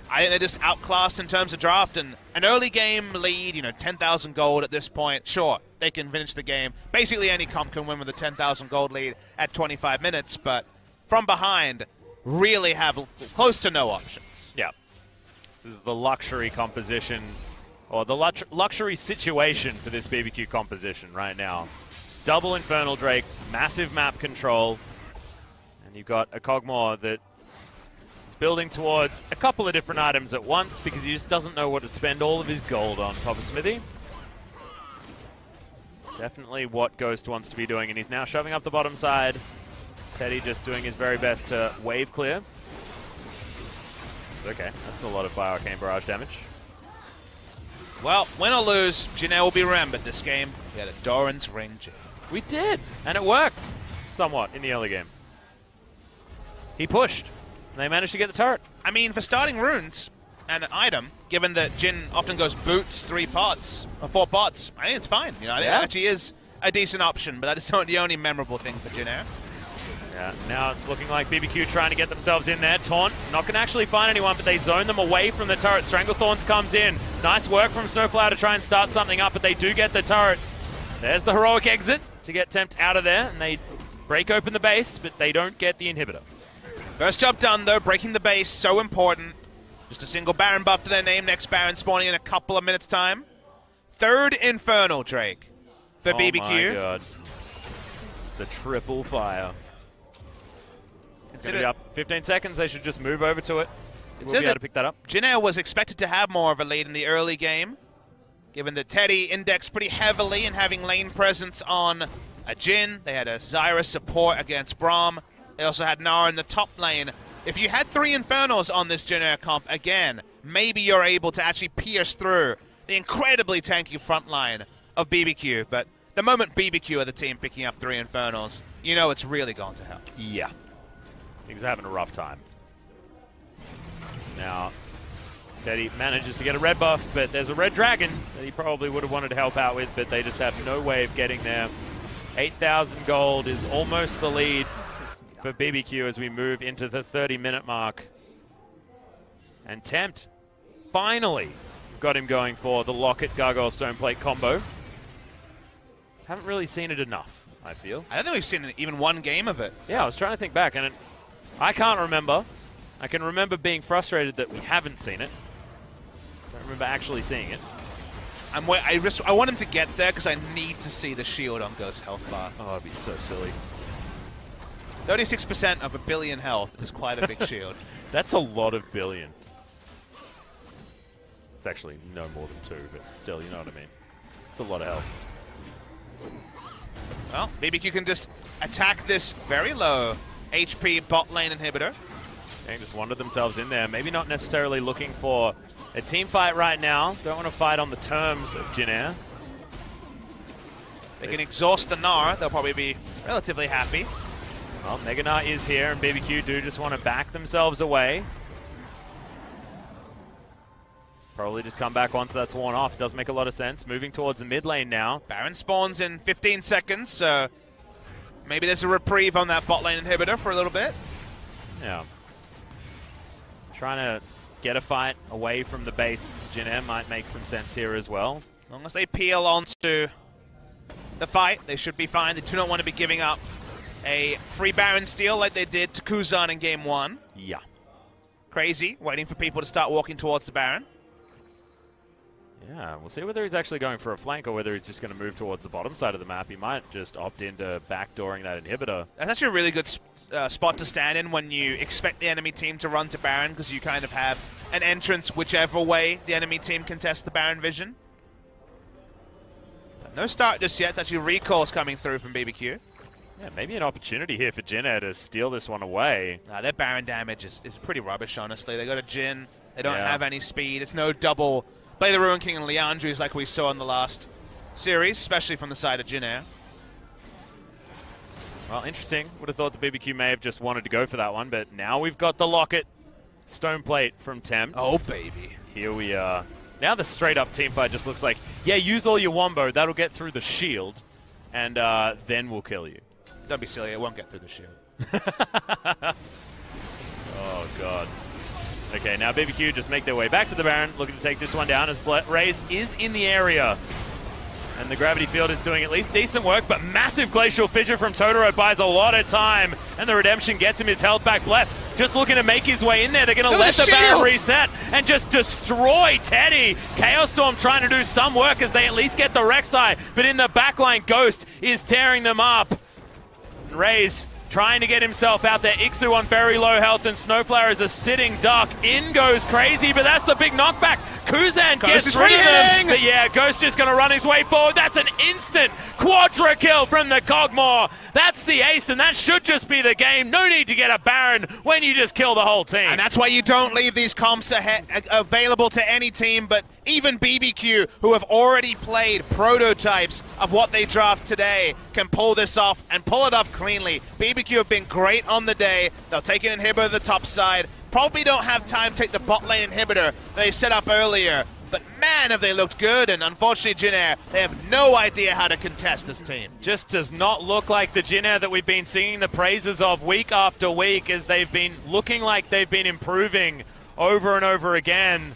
I think they're just outclassed in terms of draft, and an early game lead, 10,000 gold at this point, sure, they can finish the game. Basically any comp can win with a 10,000 gold lead at 25 minutes, but from behind, really have close to no options. Yeah. This is the luxury composition, or the luxury situation for this BBQ composition right now. Double Infernal Drake, massive map control, and you've got a Kog'Maw that is building towards a couple of different items at once because he just doesn't know what to spend all of his gold on. Copper Smithy. Definitely what Ghost wants to be doing, and he's now shoving up the bottom side. Teddy just doing his very best to wave clear. It's okay, that's a lot of Bioarcane Barrage damage. Well, win or lose, Jin Air will be remembered this game. We had a Doran's Ring Jin. We did, and it worked somewhat in the early game. He pushed, and they managed to get the turret. I mean, for starting runes and an item, given that Jin often goes boots 3 pots, or 4 pots, I think it's fine. I think it actually is a decent option, but that is not the only memorable thing for Jin Air. Yeah, now it's looking like BBQ trying to get themselves in there. Taunt, not going to actually find anyone, but they zone them away from the turret. Stranglethorns comes in. Nice work from Snowflower to try and start something up, but they do get the turret. There's the heroic exit to get Tempt out of there, and they break open the base, but they don't get the inhibitor. First job done, though. Breaking the base, so important. Just a single Baron buff to their name. Next Baron spawning in a couple of minutes' time. 3rd Infernal Drake for BBQ. Oh my god. The triple fire. It's going to be up 15 seconds. They should just move over to it. We'll be able to pick that up. Jin Air was expected to have more of a lead in the early game, given that Teddy indexed pretty heavily in having lane presence on a Jin. They had a Zyra support against Braum. They also had Gnar in the top lane. If you had 3 Infernals on this Jin Air comp, again, maybe you're able to actually pierce through the incredibly tanky front line of BBQ. But the moment BBQ are the team picking up 3 Infernals, you know it's really going to help. Yeah. He's having a rough time. Now, Teddy manages to get a red buff, but there's a red dragon that he probably would have wanted to help out with, but they just have no way of getting there. 8,000 gold is almost the lead for BBQ as we move into the 30-minute mark. And Tempt finally got him going for the Locket Gargoyle Stoneplate combo. Haven't really seen it enough, I feel. I don't think we've seen even one game of it. Yeah, I was trying to think back, and I can't remember. I can remember being frustrated that we haven't seen it. I don't remember actually seeing it. I want him to get there because I need to see the shield on Ghost health bar. Oh, it'd be so silly. 36% of 1 billion health is quite a big shield. That's a lot of billion. It's actually no more than 2, but still, you know what I mean. It's a lot of health. Well, BBQ can just attack this very low HP bot lane inhibitor. They just wandered themselves in there. Maybe not necessarily looking for a team fight right now. Don't want to fight on the terms of Jin Air. They can exhaust the Gnar. They'll probably be relatively happy. Well, Mega Gnar is here, and BBQ do just want to back themselves away. Probably just come back once that's worn off. Does make a lot of sense. Moving towards the mid lane now. Baron spawns in 15 seconds, so maybe there's a reprieve on that bot lane inhibitor for a little bit. Yeah. Trying to get a fight away from the base. Jin Air might make some sense here as well. As long as they peel onto the fight, they should be fine. They do not want to be giving up a free Baron steal like they did to Kuzan in game 1. Yeah. Crazy, waiting for people to start walking towards the Baron. Yeah, we'll see whether he's actually going for a flank or whether he's just going to move towards the bottom side of the map. He might just opt into backdooring that inhibitor. That's actually a really good spot to stand in when you expect the enemy team to run to Baron, because you kind of have an entrance whichever way the enemy team contests the Baron vision. But no start just yet. It's actually recalls coming through from BBQ. Yeah, maybe an opportunity here for Jin Air to steal this one away. Their Baron damage is pretty rubbish, honestly. They got a Jin. They don't have any speed. It's no double Play the Ruin King and Liandry's like we saw in the last series, especially from the side of Jin Air. Well, interesting. Would have thought the BBQ may have just wanted to go for that one, but now we've got the Locket Stone Plate from Tempt. Oh, baby. Here we are. Now the straight-up teamfight just looks like, yeah, use all your wombo. That'll get through the shield, and then we'll kill you. Don't be silly. It won't get through the shield. Oh, God. Okay, now BBQ just make their way back to the Baron, looking to take this one down as Raze is in the area. And the Gravity Field is doing at least decent work, but massive Glacial Fissure from Totoro buys a lot of time. And the Redemption gets him his health back. Bless just looking to make his way in there. They're going to let the Baron reset and just destroy Teddy. Chaos Storm trying to do some work as they at least get the Rek'Sai. But in the backline, Ghost is tearing them up. Raze trying to get himself out there. Ixu on very low health, and Snowflower is a sitting duck. In goes Crazy, but that's the big knockback. Kuzan gets rid of them, but yeah, Ghost just going to run his way forward. That's an instant quadra kill from the Cogmore. That's the ace, and that should just be the game. No need to get a Baron when you just kill the whole team. And that's why you don't leave these comps available to any team, but even BBQ, who have already played prototypes of what they draft today, can pull this off and pull it off cleanly. BBQ have been great on the day. They'll take an inhibitor to the top side. Probably don't have time to take the bot lane inhibitor they set up earlier, but man, have they looked good, and unfortunately Jin Air, they have no idea how to contest this team. Just does not look like the Jin Air that we've been singing the praises of week after week, as they've been looking like they've been improving over and over again.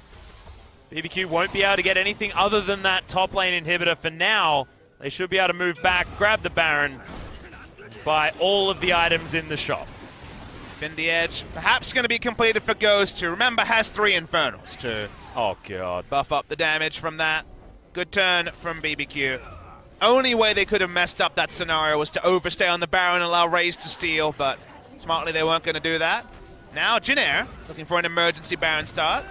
BBQ won't be able to get anything other than that top lane inhibitor for now. They should be able to move back, grab the Baron, buy all of the items in the shop. Findy Edge, perhaps going to be completed for Ghost, who remember has 3 Infernals to buff up the damage from that. Good turn from BBQ. Only way they could have messed up that scenario was to overstay on the Baron and allow Raze to steal, but smartly they weren't going to do that. Now Jin Air looking for an emergency Baron start.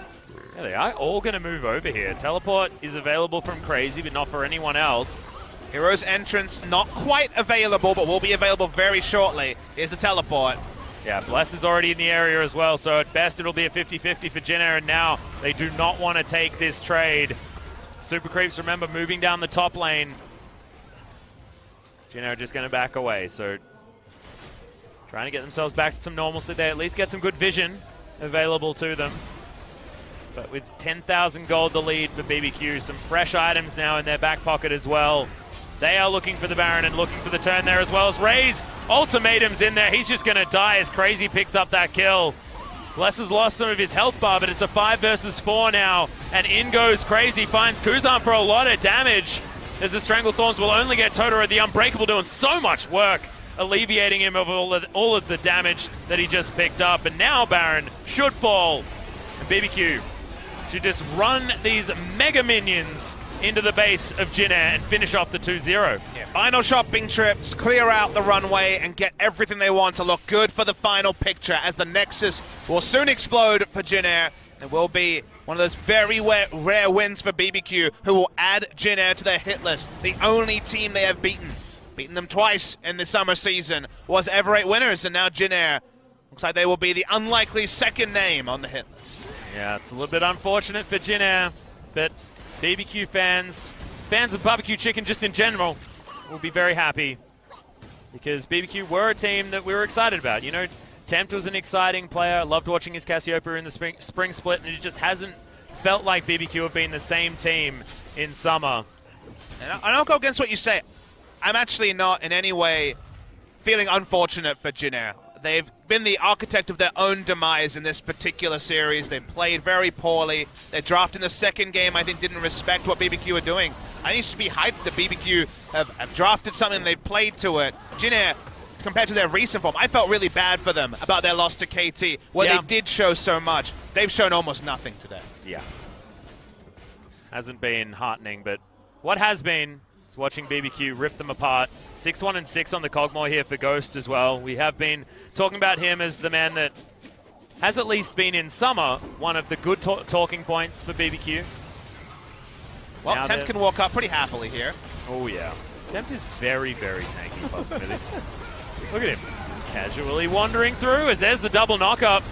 Yeah, they are all going to move over here. Teleport is available from Crazy, but not for anyone else. Hero's entrance not quite available, but will be available very shortly. Here's the teleport. Yeah, Bless is already in the area as well, so at best it'll be a 50-50 for Jin Air, and now they do not want to take this trade. Super Creeps, remember, moving down the top lane. Jin Air just going to back away, so trying to get themselves back to some normalcy. They at least get some good vision available to them. But with 10,000 gold the lead for BBQ, some fresh items now in their back pocket as well. They are looking for the Baron and looking for the turn there, as well as Raze. Ultimatum's in there. He's just going to die as Crazy picks up that kill. Bless has lost some of his health bar, but it's a 5 versus 4 now. And in goes Crazy, finds Kuzan for a lot of damage. As the Strangle Thorns will only get Totoro the Unbreakable doing so much work, alleviating him of all of the damage that he just picked up. And now Baron should fall. And BBQ should just run these mega minions into the base of Jin Air and finish off the 2-0. Yeah, final shopping trips, clear out the runway and get everything they want to look good for the final picture, as the Nexus will soon explode for Jin Air. It will be one of those very rare wins for BBQ, who will add Jin Air to their hit list. The only team they have beaten them twice in the summer season was Ever 8 winners, and now Jin Air Looks like they will be the unlikely second name on the hit list. Yeah, it's a little bit unfortunate for Jin Air, but BBQ fans of barbecue chicken just in general, will be very happy because BBQ were a team that we were excited about. You know, Tempt was an exciting player. Loved watching his Cassiopeia in the spring split, and it just hasn't felt like BBQ have been the same team in summer. And I'll go against what you say. I'm actually not in any way feeling unfortunate for Jin Air. They've been the architect of their own demise in this particular series. They've played very poorly. Their draft in the second game, I think, didn't respect what BBQ are doing. I think you should be hyped that BBQ have drafted something, they've played to it. Jin Air, compared to their recent form, I felt really bad for them about their loss to KT, where they did show so much. They've shown almost nothing today. Yeah. Hasn't been heartening, but what has been is watching BBQ rip them apart. 6-1 and 6 on the Cogmore here for Ghost as well. We have been talking about him as the man that has at least been in summer one of the good talking points for BBQ. Well, now Tempt can walk up pretty happily here. Oh, yeah. Tempt is very, very tanky, Bob Smithy. Look at him. Casually wandering through as there's the double knock-up.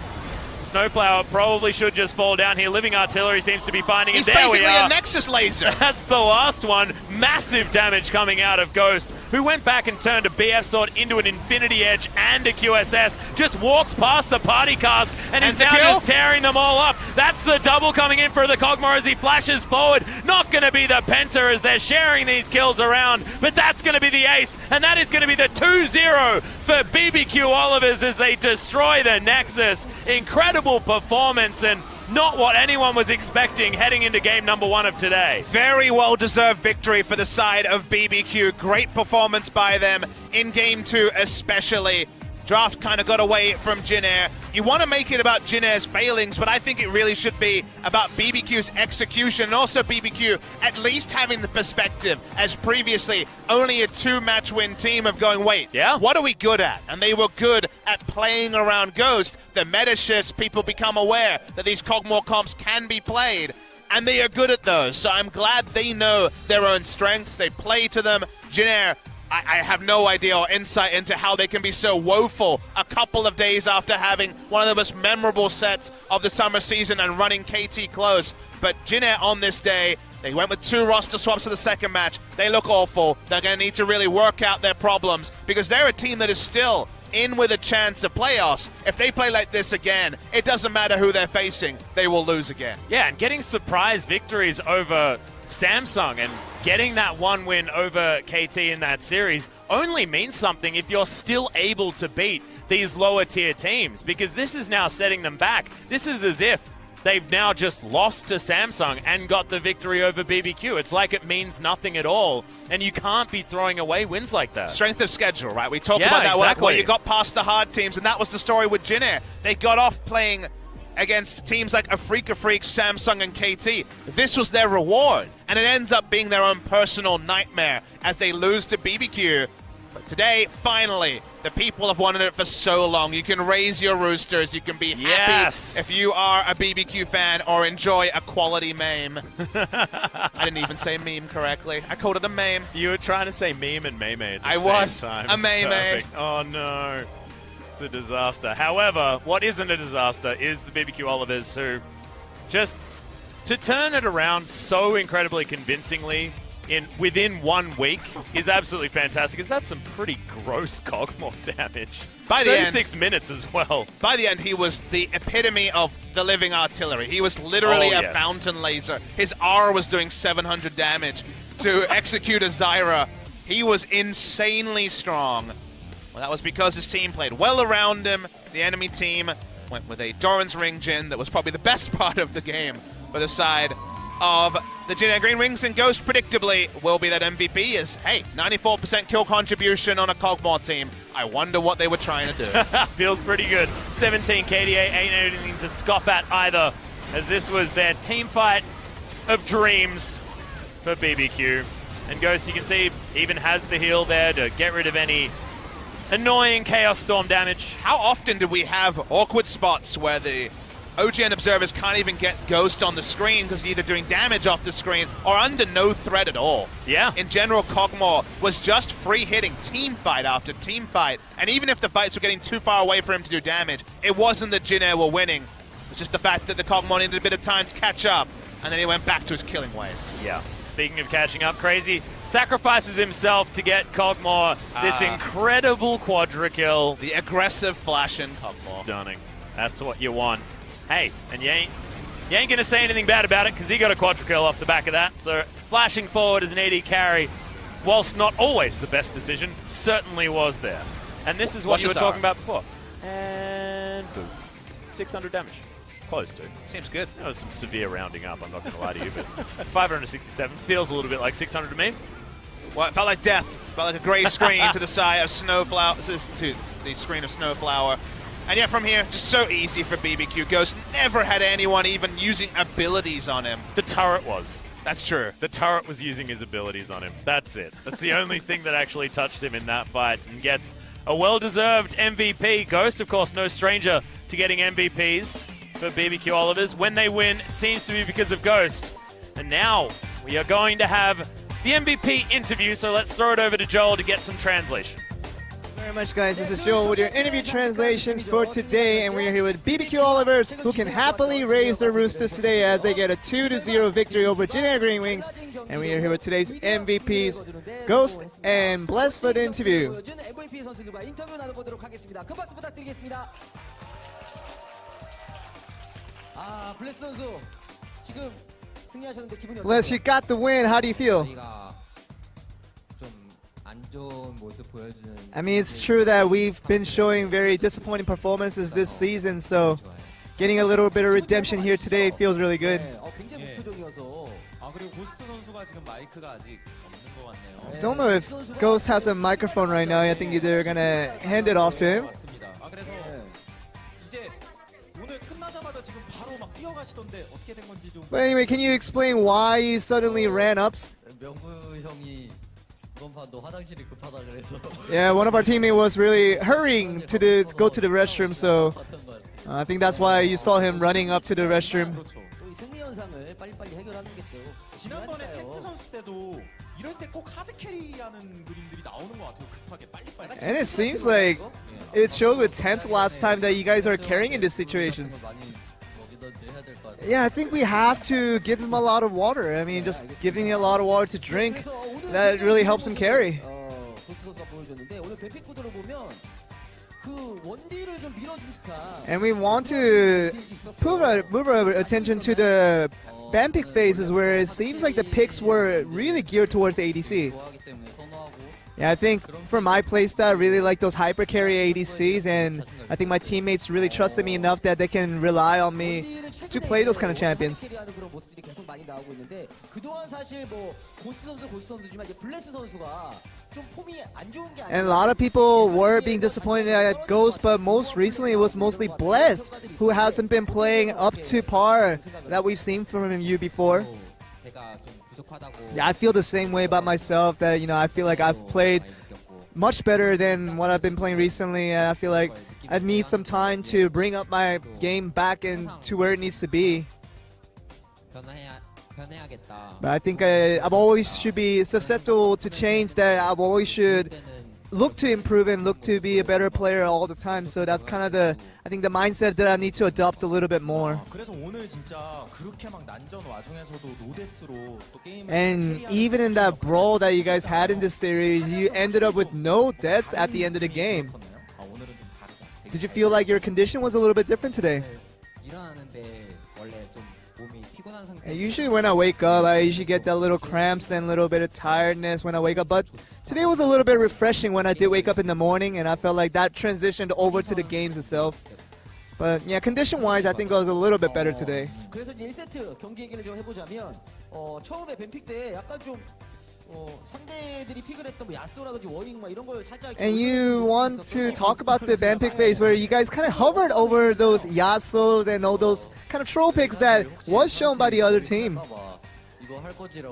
Snowplower probably should just fall down here. Living Artillery seems to be finding it. He's There basically we are. a Nexus laser. That's the last one. Massive damage coming out of Ghost, who went back and turned a BF sword into an Infinity Edge and a QSS. Just walks past the party cask and is now just tearing them all up. That's the double coming in for the Cogmore as he flashes forward. Not going to be the Penta as they're sharing these kills around, but that's going to be the ace, and that is going to be the 2-0 for BBQ Olivers as they destroy the Nexus. Incredible performance and not what anyone was expecting heading into game number 1 of today. Very well-deserved victory for the side of BBQ. Great performance by them in game 2 especially. Draft kind of got away from Jin Air. You want to make it about Jin Air's failings, but I think it really should be about BBQ's execution and also BBQ at least having the perspective as previously only a 2-match win team of going, wait, what are we good at? And they were good at playing around Ghost. The meta shifts, people become aware that these Cogmore comps can be played, and they are good at those. So I'm glad they know their own strengths. They play to them. Jin Air, I have no idea or insight into how they can be so woeful a couple of days after having one of the most memorable sets of the summer season and running KT close. But Jin Air on this day, they went with 2 roster swaps for the second match. They look awful. They're going to need to really work out their problems because they're a team that is still in with a chance of playoffs. If they play like this again, it doesn't matter who they're facing. They will lose again. Yeah, and getting surprise victories over Samsung and getting that 1 win over KT in that series only means something if you're still able to beat these lower tier teams, because this is now setting them back. This is as if they've now just lost to Samsung and got the victory over BBQ. It's like it means nothing at all, and you can't be throwing away wins like that. Strength of schedule, right? We talked about that. Exactly. Well, you got past the hard teams, and that was the story with Jin Air. They got off playing against teams like Afrika Freaks, Samsung, and KT. This was their reward, and it ends up being their own personal nightmare as they lose to BBQ. But today, finally, the people have wanted it for so long. You can raise your roosters. You can be happy if you are a BBQ fan or enjoy a quality meme. I didn't even say meme correctly. I called it a meme. You were trying to say meme and meme at the same time. I was a meme. Perfect. Oh, no. It's a disaster. However, what isn't a disaster is the BBQ Olivers, who just to turn it around so incredibly convincingly within 1 week is absolutely fantastic, because that's some pretty gross Cogmore damage. By the 36 minutes as well. By the end, he was the epitome of the living artillery. He was literally a fountain laser. His R was doing 700 damage to execute a Zyra. He was insanely strong. Well, that was because his team played well around him. The enemy team went with a Doran's Ring Jhin that was probably the best part of the game for the side of the Jin Air Greenwings, and Ghost predictably will be that MVP as, hey, 94% kill contribution on a Cogmore team. I wonder what they were trying to do. Feels pretty good. 17 KDA ain't anything to scoff at either, as this was their team fight of dreams for BBQ. And Ghost, you can see, even has the heal there to get rid of any annoying Chaos Storm damage. How often do we have awkward spots where the OGN observers can't even get Ghost on the screen because he's either doing damage off the screen or under no threat at all. Yeah. In general, Kog'Maw was just free hitting team fight after team fight. And even if the fights were getting too far away for him to do damage, it wasn't that Jin Air were winning. It was just the fact that the Kog'Maw needed a bit of time to catch up. And then he went back to his killing ways. Yeah. Speaking of catching up, Crazy sacrifices himself to get Kog'Maw this incredible quadra kill. The aggressive flashing Kog'Maw. Stunning. That's what you want. Hey, and you ain't going to say anything bad about it because he got a quadra kill off the back of that. So flashing forward as an AD carry, whilst not always the best decision, certainly was there. And this is what you were talking about before. And boom. 600 damage. Close to. Seems good. That was some severe rounding up, I'm not going to lie to you, but 567 feels a little bit like 600 to me. Well, it felt like death. It felt like a grey screen to the side of Snowflower, to the screen of Snowflower. And yeah, from here, just so easy for BBQ. Ghost never had anyone even using abilities on him. The turret was. That's true. The turret was using his abilities on him. That's it. That's the only thing that actually touched him in that fight, and gets a well-deserved MVP. Ghost, of course, no stranger to getting MVPs for BBQ Olivers. When they win, it seems to be because of Ghost. And now we are going to have the MVP interview, so let's throw it over to Joel to get some translation. Very much, guys. This is Joel with your interview translations for today, and we're here with BBQ Olivers, who can happily raise their roosters today as they get a 2-0 victory over Jin Air Greenwings. And we are here with today's MVPs, Ghost and Bless, for the interview. Bless, you got the win. How do you feel? I mean, it's true that we've been showing very disappointing performances this season, so getting a little bit of redemption here today feels really good. I don't know if Ghost has a microphone right now. I think they're gonna hand it off to him. But anyway, can you explain why you suddenly ran up? Yeah, one of our teammates was really hurrying to go to the restroom, so I think that's why you saw him running up to the restroom. And it seems like it showed with Tempt last time that you guys are carrying in these situations. Yeah, I think we have to give him a lot of water. I mean, just giving him a lot of water to drink, that really helps him carry. And we want to move our attention to the ban pick phases where it seems like the picks were really geared towards the ADC. Yeah, I think for my playstyle, I really like those hyper carry ADCs, and I think my teammates really trusted me enough that they can rely on me to play those kind of champions. And a lot of people were being disappointed at Ghost, but most recently it was mostly Bless, who hasn't been playing up to par that we've seen from you before. Yeah, I feel the same way about myself, that, you know, I feel like I've played much better than what I've been playing recently, and I feel like I need some time to bring up my game back into where it needs to be. But I think I've always should be susceptible to change, that I've always should look to improve and look to be a better player all the time. So that's kind of the, I think, the mindset that I need to adopt a little bit more. And even in that brawl that you guys had in this series, you ended up with no deaths at the end of the game. Did you feel like your condition was a little bit different today? And usually when I wake up, I usually get that little cramps and a little bit of tiredness when I wake up. But today was a little bit refreshing when I did wake up in the morning, and I felt like that transitioned over to the games itself. But yeah, condition-wise, I think I was a little bit better today. And you want to talk about the ban pick phase where you guys kind of hovered over those Yasuos and all those kind of troll picks that was shown by the other team.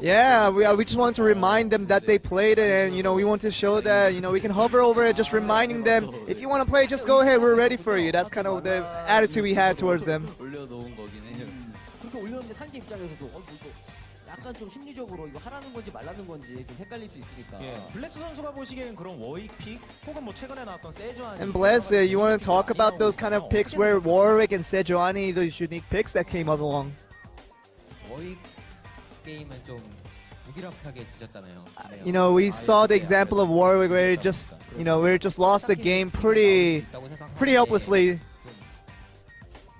Yeah, we just want to remind them that they played it, and we want to show that we can hover over it, just reminding them, if you want to play, just go ahead, we're ready for you. That's kind of the attitude we had towards them. 그렇게 올렸는데 상대 입장에서도 약간 좀 심리적으로 이거 하라는 건지 말라는 건지 좀 헷갈릴 수 있으니까. 예, 블레스 선수가 보시기엔 그런 워익 픽 혹은 뭐 최근에 나왔던 세주아니. And Bless, you want to talk about those kind of picks where Warwick and Sejuani, those unique picks that came up along? 워익 게임은 좀 무기력하게 지셨잖아요. We saw the example of Warwick where it just, where it just lost the game pretty helplessly.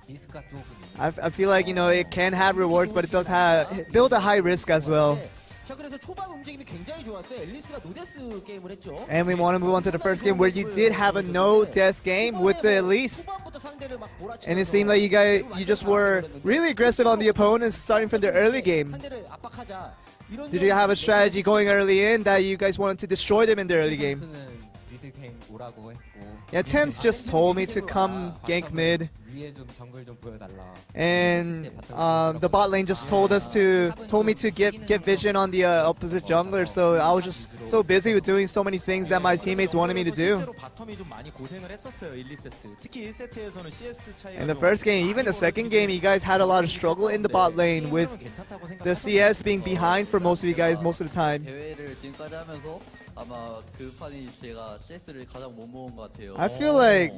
리스크가 조금. I feel like it can have rewards, but it does build a high risk as well. 자, 그래서 초반 움직임이 굉장히 좋았어요. 앨리스가 노데스 게임을 했죠. And we want to move on to the first game where you did have a no-death game with the Elise. 초반부터 상대를 막 몰아치면서 And it seemed like you just were really aggressive on the opponents starting from the early game. 상대를 압박하자. 이런 Did you have a strategy going early in that you guys wanted to destroy them in the early game? 선수는 미드 캠 오라고 했고. Yeah, Temps just told me to come gank mid. 위에 좀 정글 좀 보여달라. And the bot lane just told me to get vision on the opposite jungler. So I was just so busy with doing so many things that my teammates wanted me to do. 실제로 바텀이 좀 많이 고생을 했었어요. 1, 2세트. 특히 1세트에서는 CS 차이가 In the first game, even the second game, you guys had a lot of struggle in the bot lane with the CS being behind for most of you guys most of the time. 대회를 지금까지 하면서 아마 그 판이 제가 CS를 가장 못 모은 것 같아요. I feel like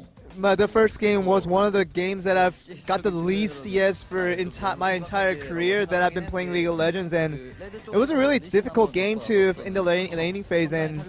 the first game was one of the games that I've got the least CS for my entire career that I've been playing League of Legends, and it was a really difficult game in the laning phase, and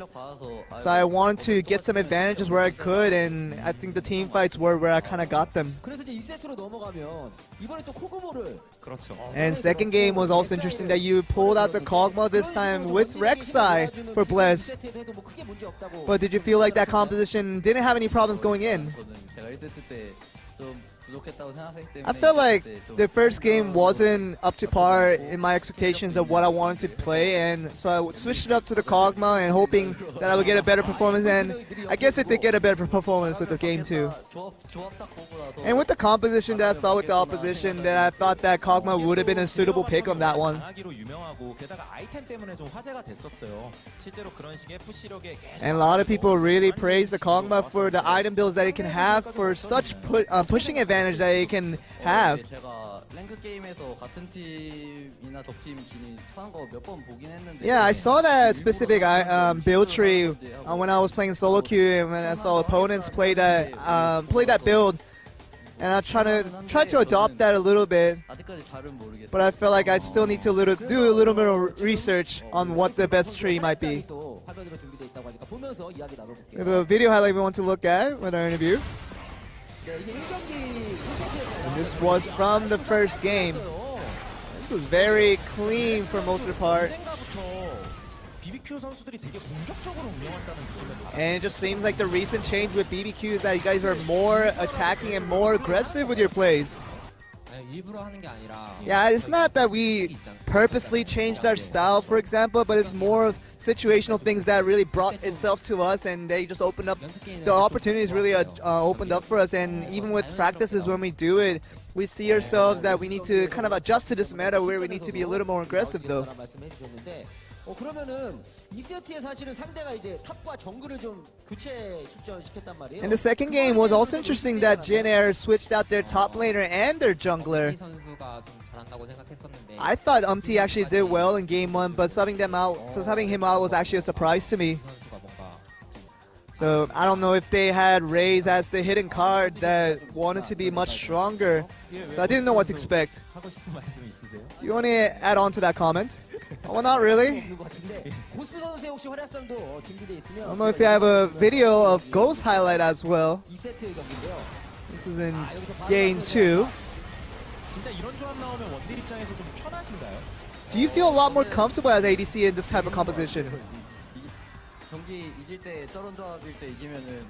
so I wanted to get some advantages where I could, and I think the team fights were where I kind of got them. 그래서 이제 2세트로 넘어가면 이번에 또 코그모를 그렇죠. And second game was also interesting that you pulled out the Kog'Maw this time with Rek'Sai for Bless. 2세트에도 해도 뭐 크게 문제 없다고. But did you feel like that composition didn't have any problems going in? 저는 제가 1세트 때 좀 부족했다고 생각했기 때문에 I felt like 2세트 때 좀 the first game wasn't up to par in my expectations of what I wanted to play, and so I switched it up to the Kog'Maw and hoping that I would get a better performance, and I guess it did get a better performance with the game too. 조합 딱 보고 나서 And with the composition that I saw with the opposition, that I thought that Kog'Maw would have been a suitable pick on that one. 강하기로 유명하고 게다가 아이템 때문에 좀 화제가 됐었어요. 실제로 그런 식의 푸시력에 계속 And a lot of people really praise the Kog'Maw for the item builds that it can have, for such pushing advantage that it can have. 제가 랭크 게임에서 같은 팀이나 적팀 진이 상한 거 몇 번 보긴 했는데 Yeah, I saw that specific build tree when I was playing solo queue, and when I saw opponents play that build, and I tried to adopt that a little bit. 아직까지 잘은 모르겠어요. But I feel like I still need to do a little bit of research on what the best tree might be. 또 화면으로 준비돼 있다고 하니까 보면서 이야기 나눠볼게요. We have a video highlight we want to look at with our interview. 네, 이게 1경기 1세트에서 This was from the first game. This was very clean for most of the part. 언젠가부터 BBQ 선수들이 되게 공격적으로 운영한다는 느낌을 받았어요. And it just seems like the recent change with BBQ is that you guys are more attacking and more aggressive with your plays. 일부러 하는 게 아니라. Yeah, it's not that we purposely changed our style, for example, but it's more of situational things that really brought itself to us, and they just opened up, the opportunities really opened up for us. And even with practices, when we do it, we see ourselves that we need to kind of adjust to this meta where we need to be a little more aggressive though. 말씀해 주셨는데 그러면은 2세트에 사실은 상대가 이제 탑과 정글을 좀 교체 출전시켰단 말이에요. And the second game was also interesting that Jin Air switched out their top laner and their jungler. 이 선수가 좀 잘한다고 생각했었는데. I thought actually did well in game one, but subbing him out was actually a surprise to me. 선수가 뭔가 So I don't know if they had Raze as the hidden card that wanted to be much stronger. So I didn't know what to expect. 하고 싶은 말씀 있으세요? Do you want to add on to that comment? Oh, not really. 있는 것 같은데 고스 선수의 혹시 활약상도 준비돼 I 있으면 don't know if you have a video of Ghost highlight as well. 2세트 경기인데요. This is in game 2. 진짜 이런 조합 나오면 원딜 입장에서 좀 편하신가요? Do you feel a lot more comfortable as ADC in this type of composition? 경기 이길 때 저런 조합일 때 이기면은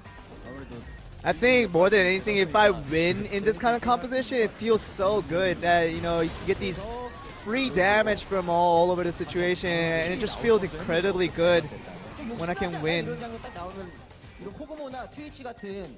아무래도 I think more than anything, if I win in this kind of composition, it feels so good that, you can get these free damage from all over the situation, and it just feels incredibly good when I can win. 이런 장면 딱 나오면 이런 코그모나 트위치 같은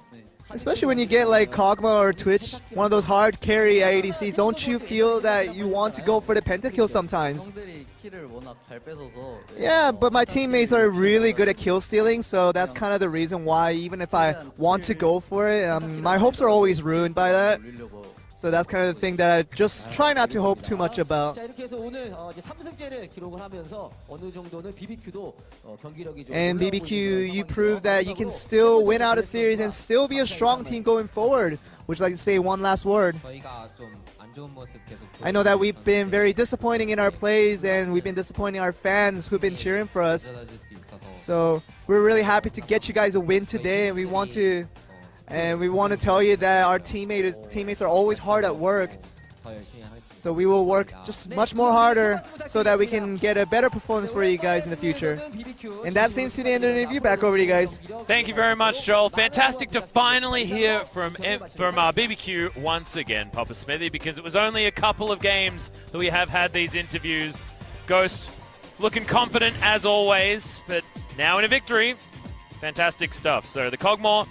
Especially when you get like Kog'Maw or Twitch, one of those hard carry ADCs, don't you feel that you want to go for the pentakill sometimes? 형들이 킬을 워낙 잘 뺏어서 Yeah, but my teammates are really good at kill stealing, so that's kind of the reason why even if I want to go for it, my hopes are always ruined by that. 올리려고 So that's kind of the thing that I just try not to hope too much about. 자 이렇게 해서 오늘 이제 3승째를 기록을 하면서 어느 정도는 BBQ도 경기력이 좀 And 올라오고 BBQ, 있는 you 상황이고요. prove that you can still win out a series and still be a strong team going forward. Would you like to say one last word? 저희가 좀 안 좋은 모습 계속 I know that we've been very disappointing in our plays and we've been disappointing our fans who've been cheering for us. 가져다 줄수 있어서 So we're really happy to get you guys a win today, and we want to tell you that our teammates are always hard at work. 더 열심히 하겠습니다. So we will work just much more harder so that we can get a better performance for you guys in the future. And that seems to be the end of the interview. Back over to you guys. Thank you very much, Joel. Fantastic to finally hear from BBQ once again, Papa Smithy, because it was only a couple of games that we have had these interviews. Ghost looking confident as always, but now in a victory. Fantastic stuff. So the Kog'Maw,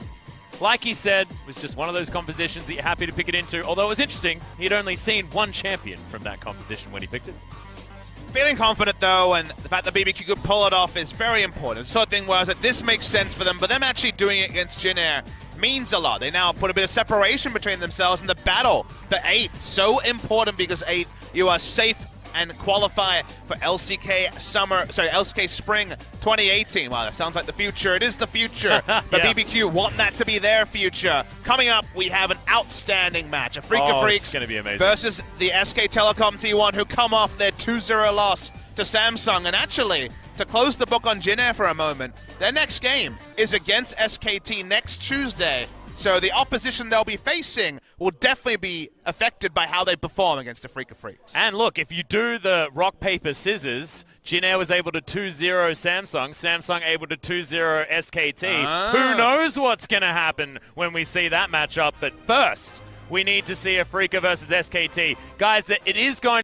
like he said, was just one of those compositions that you're happy to pick it into. Although it was interesting, he'd only seen one champion from that composition when he picked it. Feeling confident though, and the fact that BBQ could pull it off is very important. So the thing was that this makes sense for them, but them actually doing it against Jin Air means a lot. They now put a bit of separation between themselves, and the battle for 8th, so important because 8th, you are safe and qualify for LCK Spring 2018. Wow, that sounds like the future. It is the future. But Yeah. BBQ want that to be their future. Coming up, we have an outstanding match. A Freak of Oh, Freaks it's gonna be amazing. versus the SK Telecom T1, who come off their 2-0 loss to Samsung. And actually, to close the book on Jin Air for a moment, their next game is against SKT next Tuesday. So the opposition they'll be facing will definitely be affected by how they perform against a Freak of Freaks. And look, if you do the rock, paper, scissors, Jin Air was able to 2-0 Samsung able to 2-0 SKT. Who knows what's going to happen when we see that matchup? But first, we need to see a Freaka versus SKT. Guys, it is going